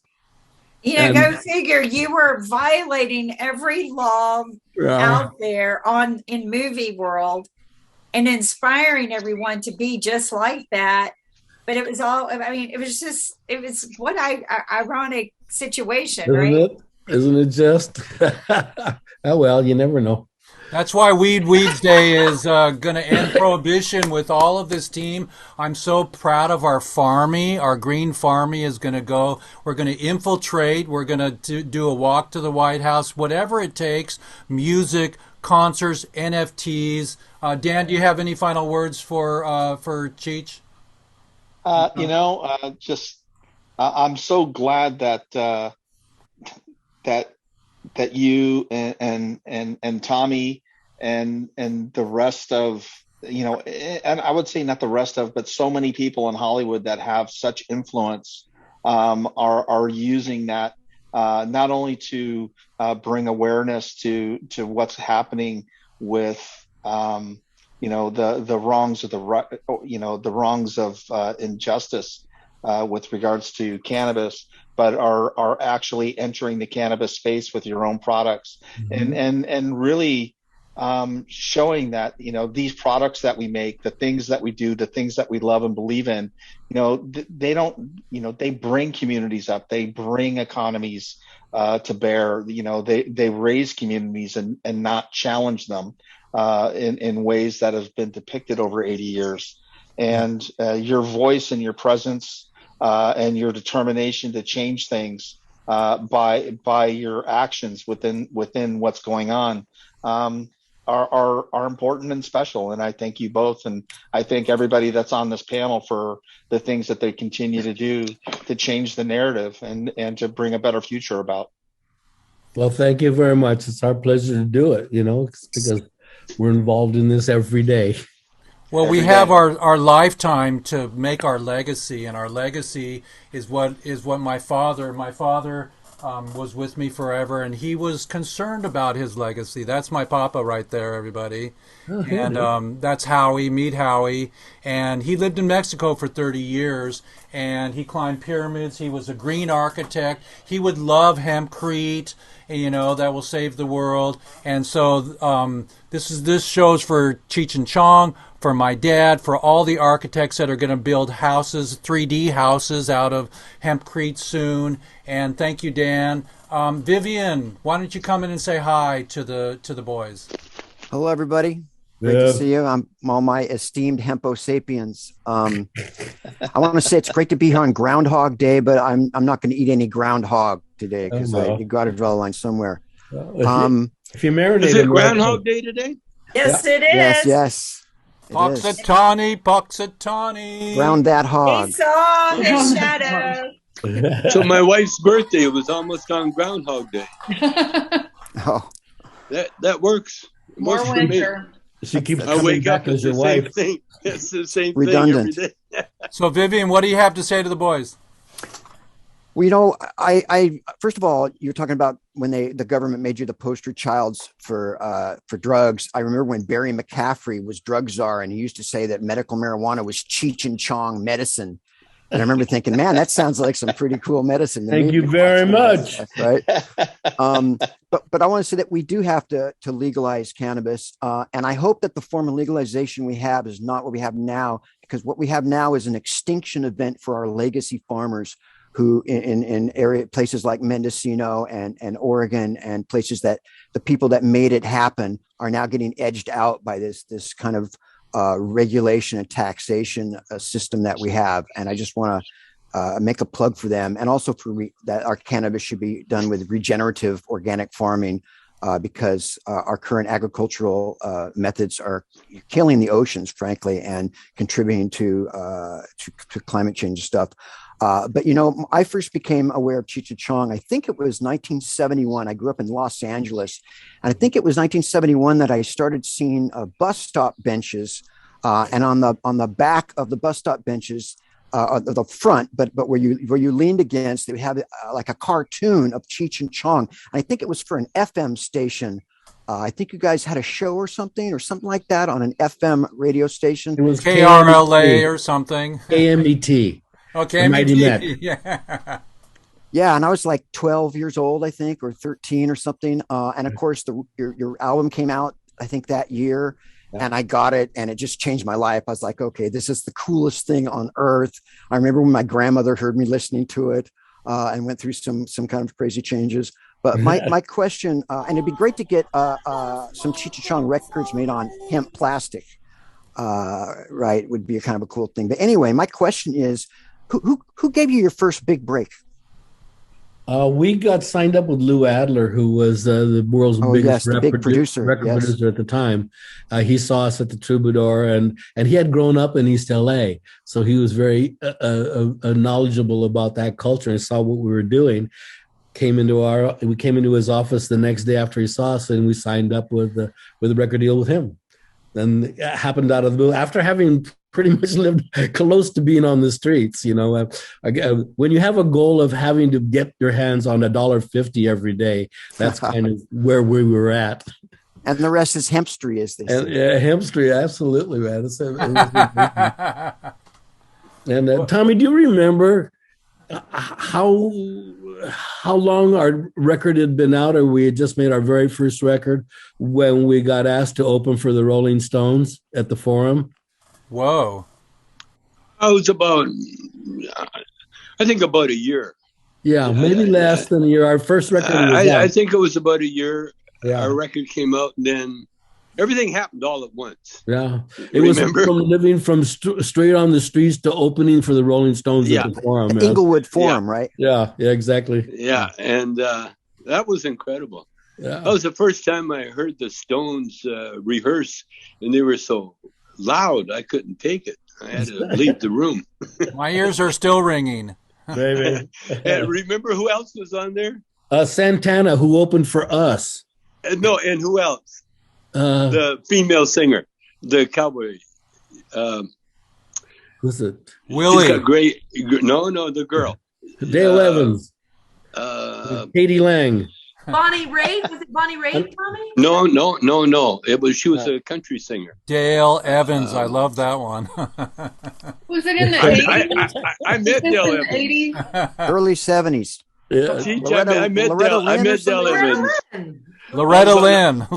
You know, go figure. You were violating every law out there in movie world and inspiring everyone to be just like that. But it was all, I mean, it was what ironic situation, right? Isn't it just? Oh, well, you never know. That's why Weeds Day is going to end prohibition with all of this team. I'm so proud of our Farmy. Our green Farmy is going to go. We're going to infiltrate. We're going to do a walk to the White House, whatever it takes. Music, concerts, NFTs. Dan, do you have any final words for Cheech? I'm so glad that that you and Tommy and the rest of, and I would say not the rest of, but so many people in Hollywood that have such influence are using that not only to bring awareness to what's happening with the wrongs of the wrongs of injustice with regards to cannabis, but are actually entering the cannabis space with your own products, and really showing that these products that we make, the things that we do, the things that we love and believe in, they don't, they bring communities up, they bring economies to bear. They raise communities and not challenge them in ways that have been depicted over 80 years. And your voice and your presence and your determination to change things by your actions within what's going on are important and special. And I thank you both, and I thank everybody that's on this panel for the things that they continue to do to change the narrative and to bring a better future about. Well, thank you very much. It's our pleasure to do it, because we're involved in this every day. Well, we have our lifetime to make our legacy, and our legacy is what my father was with me forever, and he was concerned about his legacy. That's my papa right there, everybody. Oh, and that's Howie, meet Howie. And he lived in Mexico for 30 years, and he climbed pyramids. He was a green architect. He would love hempcrete, that will save the world. And so this show's for Cheech Chong, for my dad, for all the architects that are going to build houses, 3D houses out of hempcrete soon. And thank you, Dan. Vivian, why don't you come in and say hi to the boys? Hello, everybody. Great to see you. I'm all my esteemed Hempo sapiens. I want to say it's great to be here on Groundhog Day, but I'm not going to eat any groundhog today because you got to draw the line somewhere. If you marinate, is it Groundhog Day today? Yes, it is. Yes. Puxatawny. Ground that hog. He saw the shadow. So my wife's birthday was almost on Groundhog Day. Oh, that works. More winter. She keeps I wake up as your wife. Thing. It's the same redundant thing every day. So Vivian, what do you have to say to the boys? Well, I first of all, you're talking about when the government made you the poster childs for drugs. I remember when Barry McCaffrey was drug czar, and he used to say that medical marijuana was Cheech Chong medicine. And I remember thinking, man, that sounds like some pretty cool medicine. Thank you very much. Stuff, right. But I want to say that we do have to legalize cannabis. And I hope that the form of legalization we have is not what we have now, because what we have now is an extinction event for our legacy farmers who in places like Mendocino and Oregon and places that the people that made it happen are now getting edged out by this kind of regulation and taxation system that we have. And I just want to make a plug for them, and also for that our cannabis should be done with regenerative organic farming, because our current agricultural methods are killing the oceans, frankly, and contributing to climate change stuff. But I first became aware of Cheech Chong, I think it was 1971. I grew up in Los Angeles, and I think it was 1971 that I started seeing bus stop benches, and on the back of the bus stop benches, the front, but where you leaned against, they would have like a cartoon of Cheech Chong. And I think it was for an FM station. I think you guys had a show or something like that on an FM radio station. It was KRLA or something. KMET. Okay, yeah. Yeah, and I was like 12 years old, I think, or 13 or something. And of course, your album came out, I think, that year, and I got it, and it just changed my life. I was like, okay, this is the coolest thing on earth. I remember when my grandmother heard me listening to it and went through some kind of crazy changes. But my question, and it'd be great to get some Cheech Chong records made on hemp plastic, right? Would be a kind of a cool thing. But anyway, my question is, who gave you your first big break? We got signed up with Lou Adler, who was the world's biggest the big producer, record producer at the time. He saw us at the Troubadour, and he had grown up in East LA, so he was very knowledgeable about that culture and saw what we were doing. We came into his office the next day after he saw us, and we signed up with a record deal with him. And it happened out of the blue after having pretty much lived close to being on the streets. When you have a goal of having to get your hands on $1.50 every day, that's kind of where we were at. And the rest is hempstry, as they say. Yeah, hempstry, absolutely, man. And Tommy, do you remember how long our record had been out, or we had just made our very first record when we got asked to open for the Rolling Stones at the Forum? Whoa. I was about a year. Yeah, maybe less than a year. Our first record was I think it was about a year. Yeah. Our record came out, and then everything happened all at once. Yeah. It was from living from straight on the streets to opening for the Rolling Stones at the Forum. Inglewood Forum, right? Yeah, exactly. Yeah, and that was incredible. Yeah. That was the first time I heard the Stones rehearse, and they were so loud I couldn't take it. I had to leave the room. My ears are still ringing. Baby. And remember who else was on there? Santana, who opened for us. No, and who else? The female singer, the cowboy. Who's it? Willie. She's got great. No, the girl. Dale Evans. Katie Lang. Bonnie Raitt? Was it Bonnie Raitt, Tommy? No. She was a country singer. Dale Evans. I love that one. Was it in the 80s? I met Dale Evans. Early 70s. Yeah. I met Dale Evans. Loretta Lynn.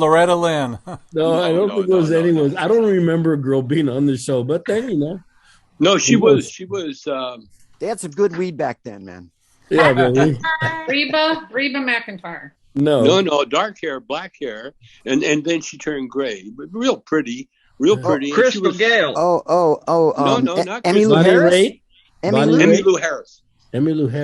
No, I don't think it was anyone. I don't remember a girl being on the show, but then, No, she was. They had some good weed back then, man. Yeah, really. Reba McEntire. No, dark hair, black hair, and then she turned gray, but real pretty. Crystal Gale. No, not Emmylou Harris. Emmylou Harris. Emmylou.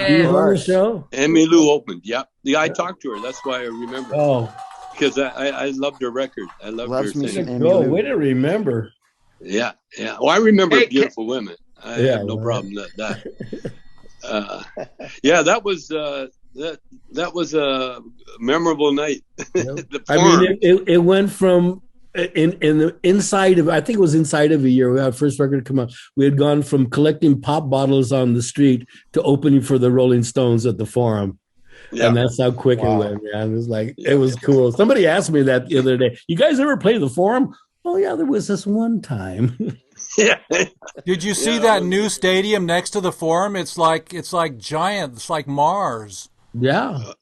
You on the show? Emmylou opened. Yeah, I talked to her. That's why I remember. Oh, because I loved her record. I loved her singing. Oh, way to remember. Yeah. Well, I remember beautiful women. I have no problem with that. That was a memorable night. I mean, it went from in the inside of, I think it was inside of a year. Our first record to come out. We had gone from collecting pop bottles on the street to opening for the Rolling Stones at the Forum. Yeah. And that's how quick it went, man. It was it was cool. Somebody asked me that the other day. You guys ever play the Forum? Oh yeah, there was this one time. Yeah. Did you see that new stadium next to the Forum? It's like giant. It's like Mars. Yeah.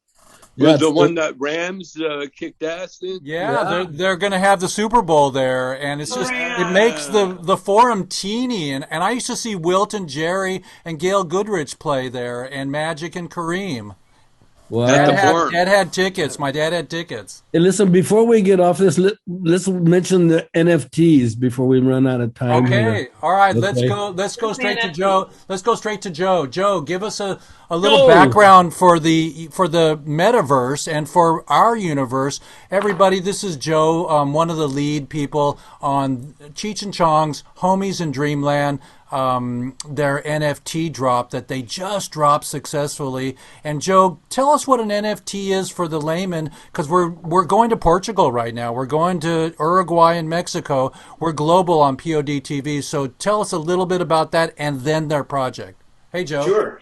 Was the one that Rams kicked ass in? Yeah. They're going to have the Super Bowl there, and it's just it makes the Forum teeny. And I used to see Wilton, Jerry, and Gail Goodrich play there, and Magic and Kareem. Well, Dad had tickets. My dad had tickets. Hey, listen, before we get off this, let's mention the NFTs before we run out of time. Okay. Here. All right. Okay. Let's go straight to Joe. Let's go straight to Joe. Joe, give us a little background for the metaverse and for our universe. Everybody, this is Joe, one of the lead people on Cheech and Chong's Homies in Dreamland. Their NFT drop that they just dropped successfully. And Joe, tell us what an NFT is for the layman, because we're going to Portugal right now. We're going to Uruguay and Mexico. We're global on POD TV. So tell us a little bit about that and then their project. Hey, Joe. Sure.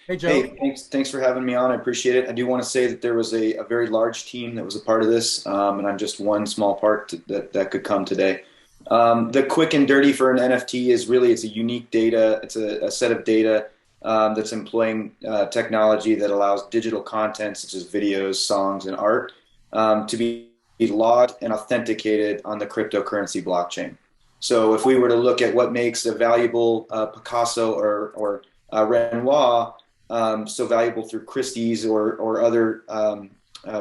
Hey, Joe. Hey, thanks for having me on. I appreciate it. I do want to say that there was a very large team that was a part of this, and I'm just one small part that could come today. The quick and dirty for an NFT is really, it's a unique data. It's a set of data that's employing technology that allows digital content such as videos, songs, and art to be logged and authenticated on the cryptocurrency blockchain. So if we were to look at what makes a valuable Picasso or Renoir so valuable through Christie's or other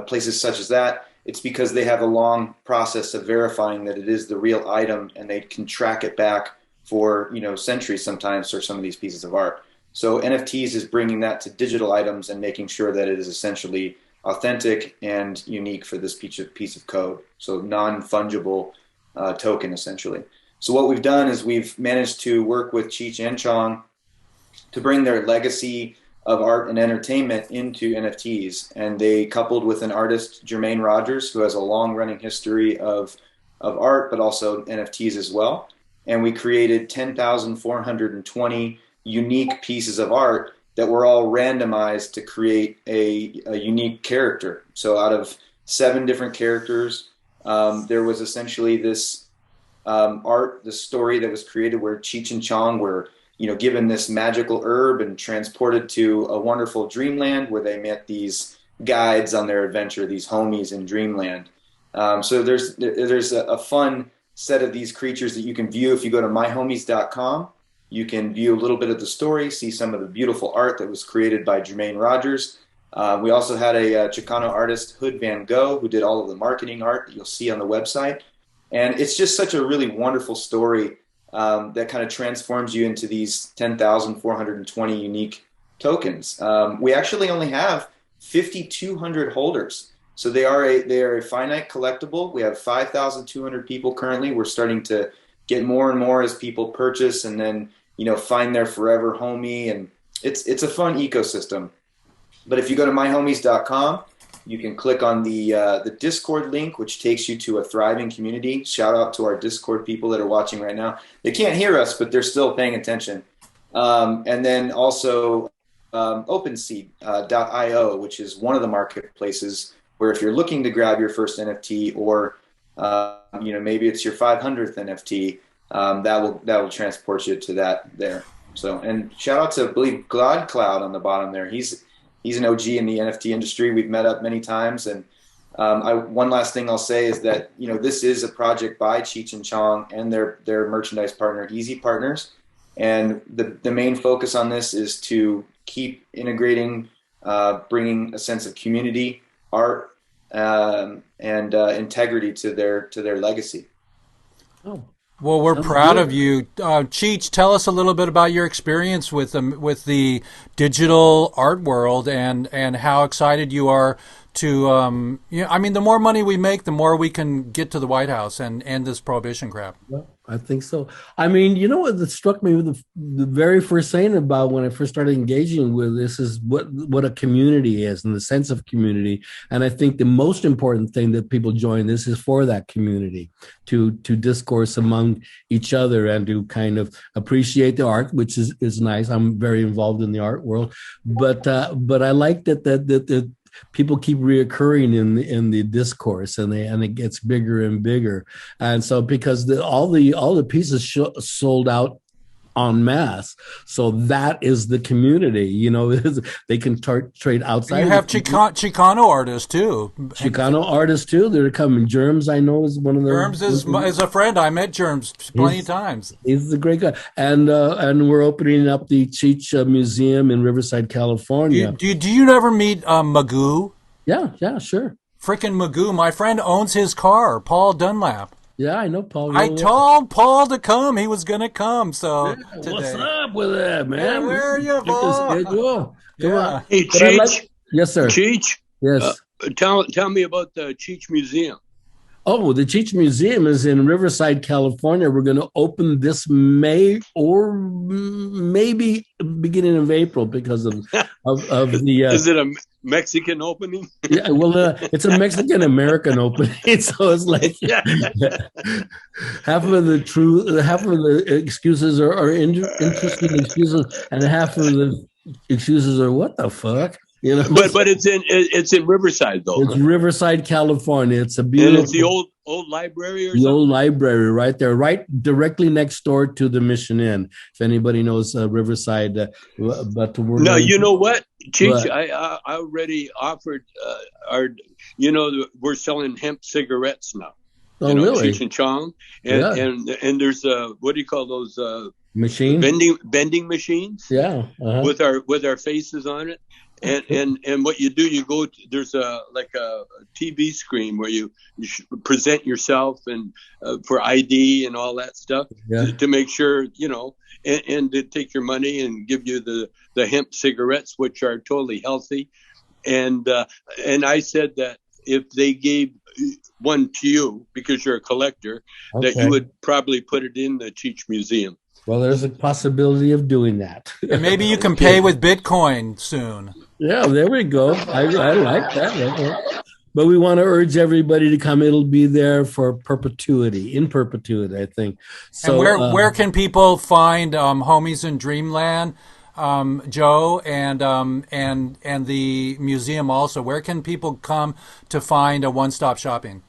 places such as that, it's because they have a long process of verifying that it is the real item, and they can track it back for centuries sometimes for some of these pieces of art. So NFTs is bringing that to digital items and making sure that it is essentially authentic and unique for this piece of code. So non-fungible token, essentially. So what we've done is we've managed to work with Cheech and Chong to bring their legacy of art and entertainment into NFTs. And they coupled with an artist, Jermaine Rogers, who has a long-running history of art, but also NFTs as well. And we created 10,420 unique pieces of art that were all randomized to create a unique character. So out of 7 different characters, there was essentially this this story that was created where Cheech and Chong were, given this magical herb and transported to a wonderful dreamland where they met these guides on their adventure, these homies in dreamland. So there's a fun set of these creatures that you can view if you go to myhomies.com. You can view a little bit of the story, see some of the beautiful art that was created by Jermaine Rogers. We also had a Chicano artist, Hood Van Gogh, who did all of the marketing art that you'll see on the website. And it's just such a really wonderful story that kind of transforms you into these 10,420 unique tokens. We actually only have 5,200 holders. So they are a finite collectible. We have 5,200 people currently. We're starting to get more and more as people purchase and then find their forever homie, and it's a fun ecosystem. But if you go to myhomies.com, you can click on the Discord link, which takes you to a thriving community. Shout out to our Discord people that are watching right now. They can't hear us, but they're still paying attention. And then also OpenSea.io, which is one of the marketplaces where if you're looking to grab your first NFT or maybe it's your 500th NFT, that will transport you to that there. So, and shout out to, I believe, God Cloud on the bottom there. He's an OG in the NFT industry. We've met up many times. And one last thing I'll say is that, this is a project by Cheech and Chong and their merchandise partner, Easy Partners. And the main focus on this is to keep integrating, bringing a sense of community, art, and integrity to their legacy. Oh. Well, we're proud of you. Cheech, tell us a little bit about your experience with the digital art world and how excited you are to, the more money we make, the more we can get to the White House and end this prohibition crap. Well, I think so. What struck me with the very first thing about when I first started engaging with this is what a community is and the sense of community. And I think the most important thing that people join this is for that community, to discourse among each other and to kind of appreciate the art, which is nice. I'm very involved in the art world, but I like that people keep reoccurring in the discourse, and it gets bigger and bigger. And so because all the pieces sold out en masse, so that is the community. They can trade outside. You have Chicano artists too. They're coming. Germs, I know, is one of them. Germs is a friend. I met Germs plenty of times. He's a great guy, and we're opening up the Cheech Museum in Riverside, California. Do you ever meet Magoo? Yeah, sure. Frickin' Magoo. My friend owns his car, Paul Dunlap. Yeah, I know Paul. I told Paul to come. He was going to come. So today. What's up with that, man? Yeah, where are you, Paul? Come on. Hey, Cheech. Yes, sir. Cheech. Yes. Tell me about the Cheech Museum. Oh, the Cheech Museum is in Riverside, California. We're going to open this May or maybe beginning of April because of the. Is it a Mexican opening? Yeah, well, it's a Mexican-American opening, so it's like half of the excuses are interesting excuses, and half of the excuses are what the fuck. But it's in Riverside though. It's Riverside, California. It's a beautiful. And it's the old library or something? The old library right there, right directly next door to the Mission Inn. If anybody knows Riverside, but no, you know what, Cheech, I already offered we're selling hemp cigarettes now. Oh, really? Cheech and Chong, and there's what do you call those machines? Vending machines. Yeah, with our faces on it. And what you do, you go there's a TV screen where you present yourself and for ID and all that stuff to make sure and they take your money and give you the hemp cigarettes, which are totally healthy. And I said that if they gave one to you because you're a collector, that you would probably put it in the Cheech Museum. Well, there's a possibility of doing that. And maybe you can pay with Bitcoin soon. Yeah, there we go. I like that. But we want to urge everybody to come. It'll be there for in perpetuity, I think. So, and where can people find Homies in Dreamland, Joe, and the museum also? Where can people come to find a one-stop shopping?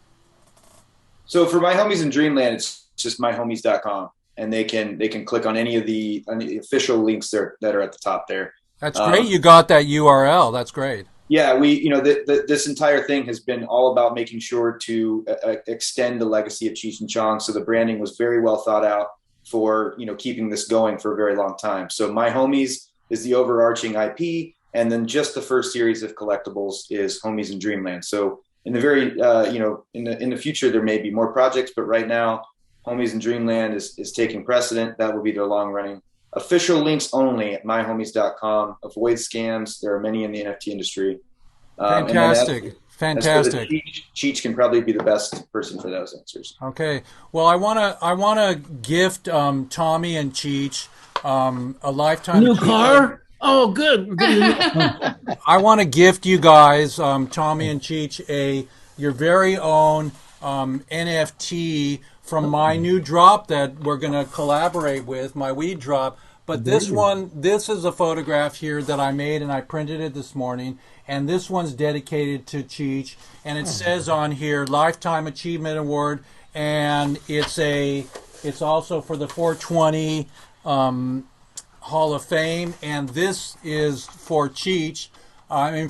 So for My Homies in Dreamland, it's just myhomies.com. And they can click on any of the official links that are at the top there. That's great. You got that URL. That's great. Yeah, this entire thing has been all about making sure to extend the legacy of Cheech and Chong. So the branding was very well thought out for keeping this going for a very long time. So My Homies is the overarching IP, and then just the first series of collectibles is Homies in Dreamland. So in the very in the future there may be more projects, but right now, Homies in Dreamland is taking precedent. That will be their long-running official links only at myhomies.com. Avoid scams. There are many in the NFT industry. Fantastic. Fantastic. Cheech can probably be the best person for those answers. Okay. Well, I wanna gift Tommy and Cheech a lifetime new car. Oh, good. I want to gift you guys, Tommy and Cheech, your very own NFT from my new drop that we're going to collaborate with, my weed drop. But this is a photograph here that I made, and I printed it this morning. And this one's dedicated to Cheech, and it says on here, Lifetime Achievement Award, and it's also for the 420 Hall of Fame, and this is for Cheech.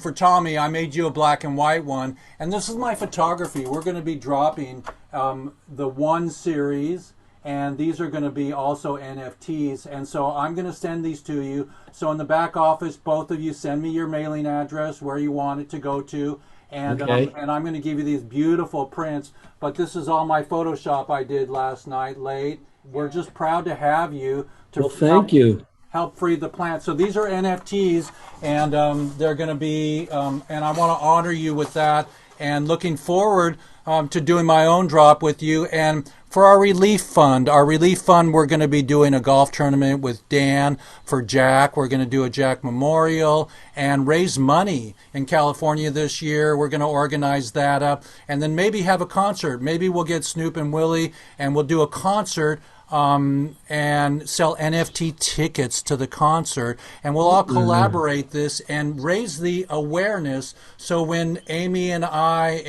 For Tommy, I made you a black and white one, and this is my photography. We're going to be dropping the 1 series, and these are going to be also NFTs, and so I'm going to send these to you. So in the back office, both of you send me your mailing address, where you want it to go to, and and I'm going to give you these beautiful prints. But this is all my Photoshop I did last night late. We're just proud to have you. Thank you. Help free the plant. So these are NFTs, and they're going to be, and I want to honor you with that, and looking forward to doing my own drop with you. And for our relief fund, we're going to be doing a golf tournament with Dan for Jack. We're going to do a Jack Memorial and raise money in California this year. We're going to organize that up, and then maybe have a concert. Maybe we'll get Snoop and Willie, and we'll do a concert and sell NFT tickets to the concert, and we'll all collaborate this and raise the awareness. So when Amy and I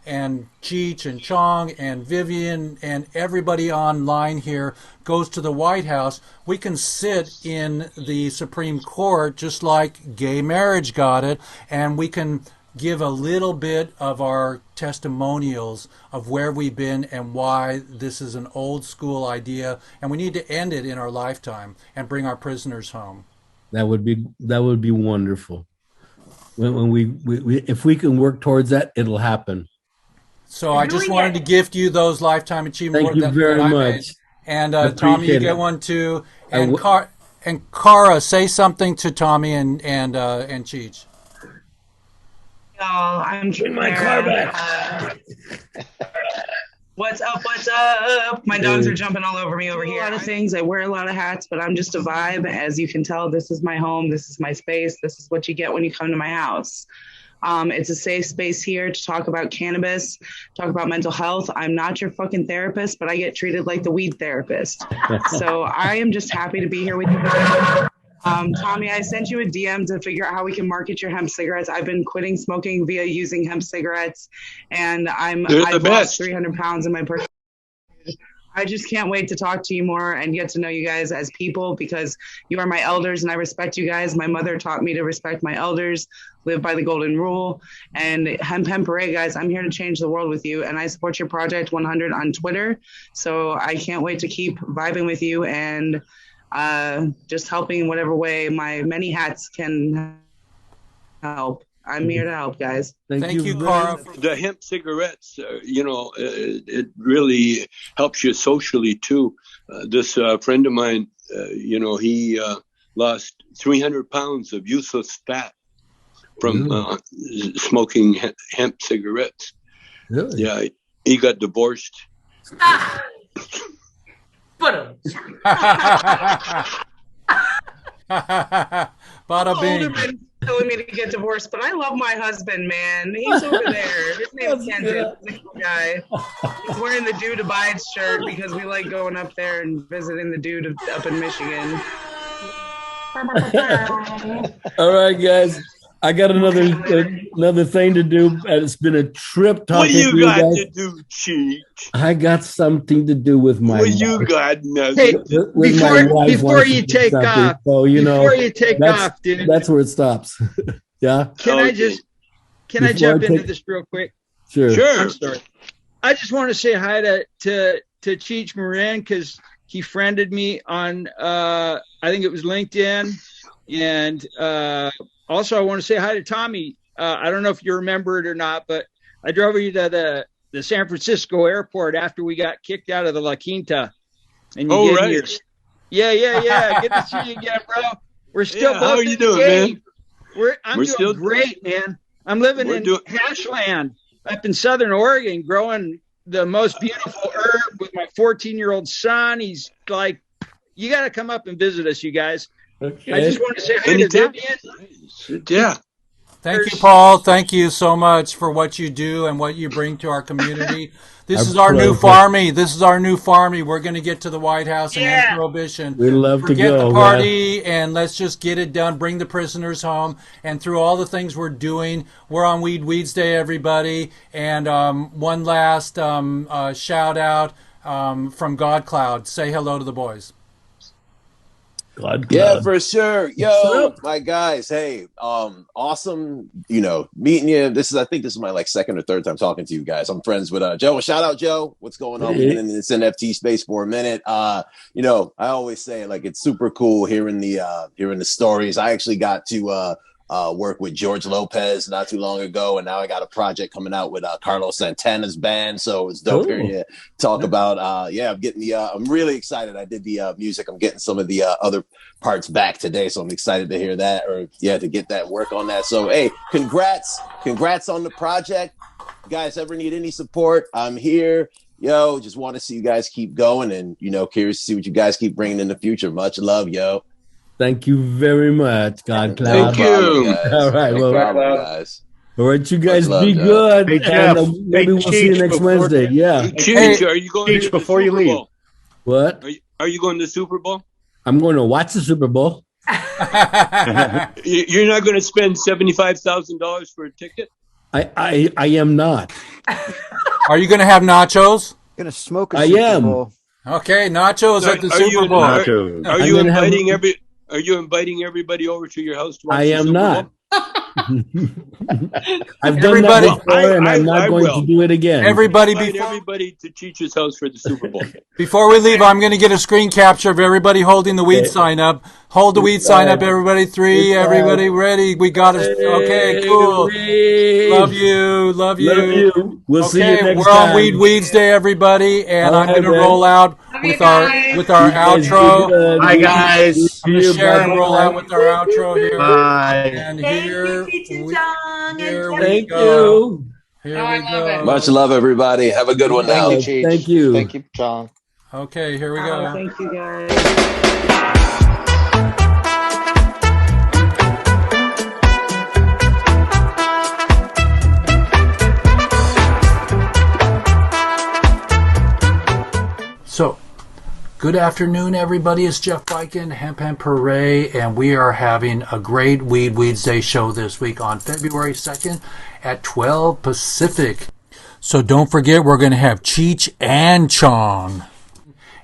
and Cheech and Chong and Vivian and everybody online here goes to the White House, we can sit in the Supreme Court just like gay marriage got it, and we can give a little bit of our testimonials of where we've been and why this is an old school idea, and we need to end it in our lifetime and bring our prisoners home. That would be wonderful. When we if we can work towards that, it'll happen. So I just wanted to gift you those lifetime achievement awards. Thank you very much. And Tommy, you get one too. And Cara, say something to Tommy and Cheech. Y'all, I'm bring my car back. What's up? What's up? My dogs are jumping all over me over here. A lot of things. I wear a lot of hats, but I'm just a vibe. As you can tell, this is my home. This is my space. This is what you get when you come to my house. It's a safe space here to talk about cannabis, talk about mental health. I'm not your fucking therapist, but I get treated like the weed therapist. So I am just happy to be here with you. Tommy, I sent you a DM to figure out how we can market your hemp cigarettes. I've been quitting smoking via using hemp cigarettes, and I've lost 300 pounds in my person. I just can't wait to talk to you more and get to know you guys as people, because you are my elders and I respect you guys. My mother taught me to respect my elders, live by the golden rule, and hemp hooray, guys. I'm here to change the world with you, and I support your Project 100 on Twitter. So I can't wait to keep vibing with you and just helping in whatever way my many hats can help. I'm here to help, guys. Thank you, Cara. The hemp cigarettes, it really helps you socially too. This friend of mine he lost 300 pounds of useless fat from smoking hemp cigarettes. Really? Yeah, he got divorced. Bada bing. Been telling me to get divorced, but I love my husband, man. He's over there. His name is Kenton. He's a cool guy. He's wearing the Dude Abides shirt because we like going up there and visiting the dude up in Michigan. All right, guys. I got another thing to do, and it's been a trip talking What do you to got guys. to do, Cheech? I got something to do with my What you wife. got nothing. Hey, With my wife before wants you to do take something. off, So, before you take off, dude, that's where it stops. Yeah. can I Okay. Before I jump into take- this real quick? Sure. I'm sorry. I just want to say hi to Cheech Marin because he friended me on I think it was LinkedIn, and also I want to say hi to Tommy. I don't know if you remember it or not, but I drove you to the San Francisco airport after we got kicked out of the La Quinta, and you gave me your yeah. Good to see you again, bro. We're still Yeah, both how are in you the doing, game. man? I'm We're doing still- great, man. I'm living in Hashland up in Southern Oregon, growing the most beautiful herb with my 14-year-old son. He's like, you got to come up and visit us, you guys. Okay. I just want to say hi to Anytime. Vivian. Yeah. Thank you, Paul. Thank you so much for what you do and what you bring to our community. This is our new farmy. This is our new farmy. We're going to get to the White House and end Prohibition. We love to Forget go. the party and let's just get it done. Bring the prisoners home. And through all the things we're doing, we're on Weeds Day, everybody. And one last shout out from God Cloud. Say hello to the boys. God, yeah, for sure. Yo, my guys. Hey, awesome. Meeting you. I think this is my second or third time talking to you guys. I'm friends with Joe. Shout out, Joe. What's going on? We've been in this NFT space for a minute. I always say it's super cool hearing the stories. I actually got to work with George Lopez not too long ago, and now I got a project coming out with Carlos Santana's band. So it's dope hearing you talk about. I'm getting I'm really excited. I did the music. I'm getting some of the other parts back today, so I'm excited to hear that to get that work on that. So hey, congrats on the project. You guys ever need any support? I'm here. Yo, just want to see you guys keep going, and curious to see what you guys keep bringing in the future. Much love, yo. Thank you very much, God Cloud. Thank you. All right, guys. All right, you guys Much be love, good. Hey, Jeff. And maybe we'll see you Cheech, next Wednesday. Yeah. Cheech, are you going to the before you Super leave. Bowl? What? Are you going to the Super Bowl? I'm going to watch the Super Bowl. You're not going to spend $75,000 for a ticket? I am not. Are you going to have nachos? Gonna smoke a I Super am. Bowl. Okay, nachos at the Are you- Super Bowl. Are I'm you gonna have- inviting everybody over to your house to watch I the am Super not. Bowl? I've done Everybody- that before, and I'm not I going will. to do it again. Everybody, Invite before, everybody to Cheech's house for the Super Bowl. before we leave, I'm going to get a screen capture of everybody holding the weed sign up. Hold the weed sign up, everybody. 3, everybody ready. We got it. Okay, cool. Love you. Love you. We'll see you next we're time. on Weeds Day, everybody, and All I'm right, going to man. roll out Love you with our guys. Guys, be outro. good. Bye, guys. I'm going to share and roll out with our outro here. Bye. And Thank here you, Cheech and we- John. here And we Thank go. you. Here Oh, I we love go. it. Much love, everybody. Have a good one now. Thank you, Cheech. Thank you. Thank you, John. Okay, here we go. Thank you, guys. So, good afternoon, everybody. It's Jeff Biken, Hemp Hooray, and we are having a great Weeds Day show this week on February 2nd at 12 Pacific. So don't forget, we're going to have Cheech and Chong.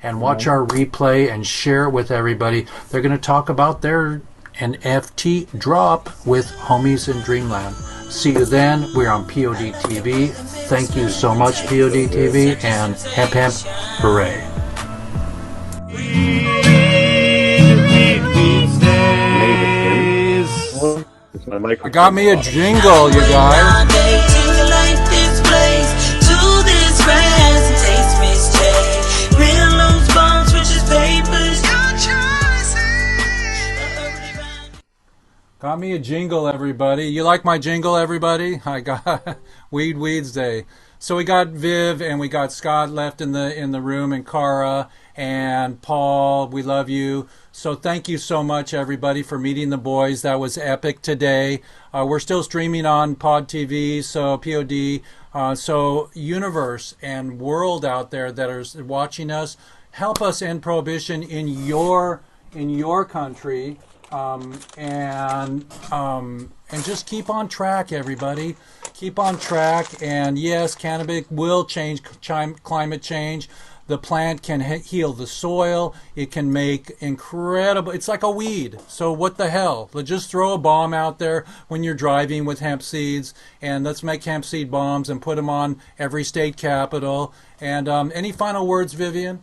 And watch our replay and share it with everybody. They're going to talk about their NFT drop with homies in Dreamland. See you then. We're on POD TV. Thank you so much, POD TV, and Hemp Hooray. I got me a jingle, you guys. Real loose bones, switches papers. Got me a jingle, everybody. You like my jingle, everybody? I got Weeds Day. So we got Viv and we got Scott left in the room, and Cara and Paul. We love you. So thank you so much, everybody, for meeting the boys. That was epic today. We're still streaming on Pod TV, so POD. So universe and world out there that are watching us, help us end prohibition in your country. And just keep on track, everybody. Keep on track. And yes, cannabis will change climate change. The plant can heal the soil. It can make incredible. It's like a weed. So what the hell? Let's just throw a bomb out there when you're driving with hemp seeds, and let's make hemp seed bombs and put them on every state capital. And any final words, Vivian?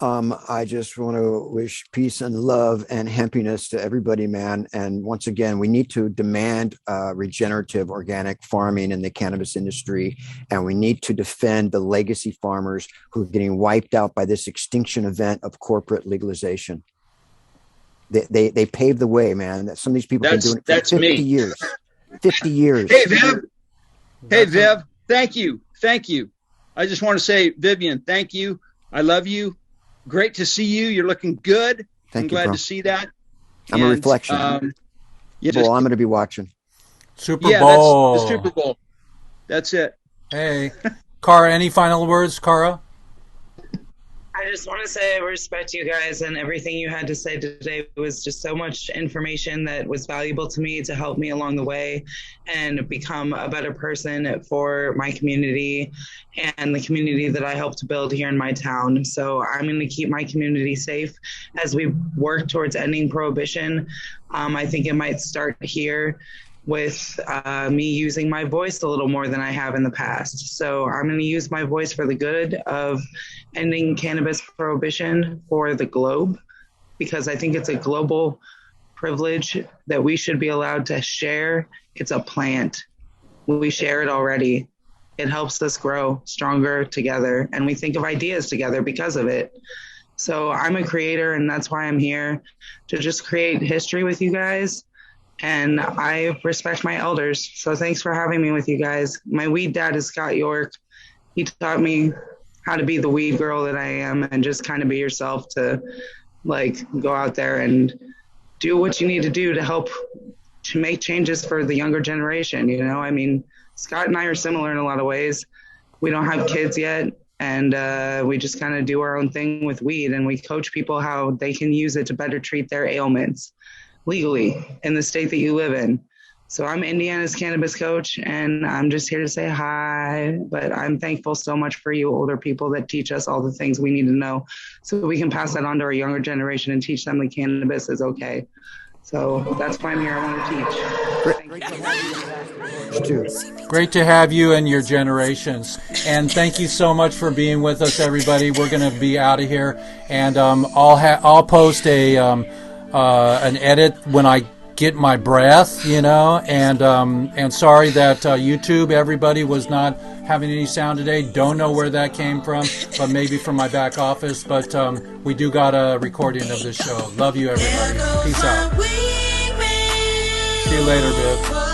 I just want to wish peace and love and happiness to everybody, man. And once again, we need to demand regenerative organic farming in the cannabis industry. And we need to defend the legacy farmers who are getting wiped out by this extinction event of corporate legalization. They paved the way, man. Some of these people have been doing it for 50 years. 50 years. Hey, Viv. Thank you. Thank you. I just want to say, Vivian, thank you. I love you. Great to see you. You're looking good. I'm glad to see that. I'm a reflection. I'm going to be watching. Super Bowl. That's the Super Bowl. That's it. Hey, Cara, any final words, Cara? I just want to say I respect you guys, and everything you had to say today was just so much information that was valuable to me to help me along the way and become a better person for my community and the community that I helped to build here in my town. So I'm going to keep my community safe as we work towards ending prohibition. I think it might start here with me using my voice a little more than I have in the past. So I'm going to use my voice for the good of ending cannabis prohibition for the globe, because I think it's a global privilege that we should be allowed to share. It's a plant. We share it already. It helps us grow stronger together, and we think of ideas together because of it. So I'm a creator, and that's why I'm here, to just create history with you guys. And I respect my elders. So thanks for having me with you guys. My weed dad is Scott York. He taught me how to be the weed girl that I am, and just kind of be yourself, to like go out there and do what you need to do to help to make changes for the younger generation. You know, I mean, Scott and I are similar in a lot of ways. We don't have kids yet, and we just kind of do our own thing with weed, and we coach people how they can use it to better treat their ailments legally in the state that you live in. So I'm Indiana's cannabis coach, and I'm just here to say hi, but I'm thankful so much for you older people that teach us all the things we need to know so we can pass that on to our younger generation and teach them that cannabis is okay. So that's why I'm here. I want to teach. Great to have you and your generations. And thank you so much for being with us, everybody. We're going to be out of here, and I'll post an edit when I get my breath, you know, and sorry that YouTube, everybody, was not having any sound today. Don't know where that came from, but maybe from my back office. But we do got a recording of this show. Love you, everybody. Peace out. See you later, Viv.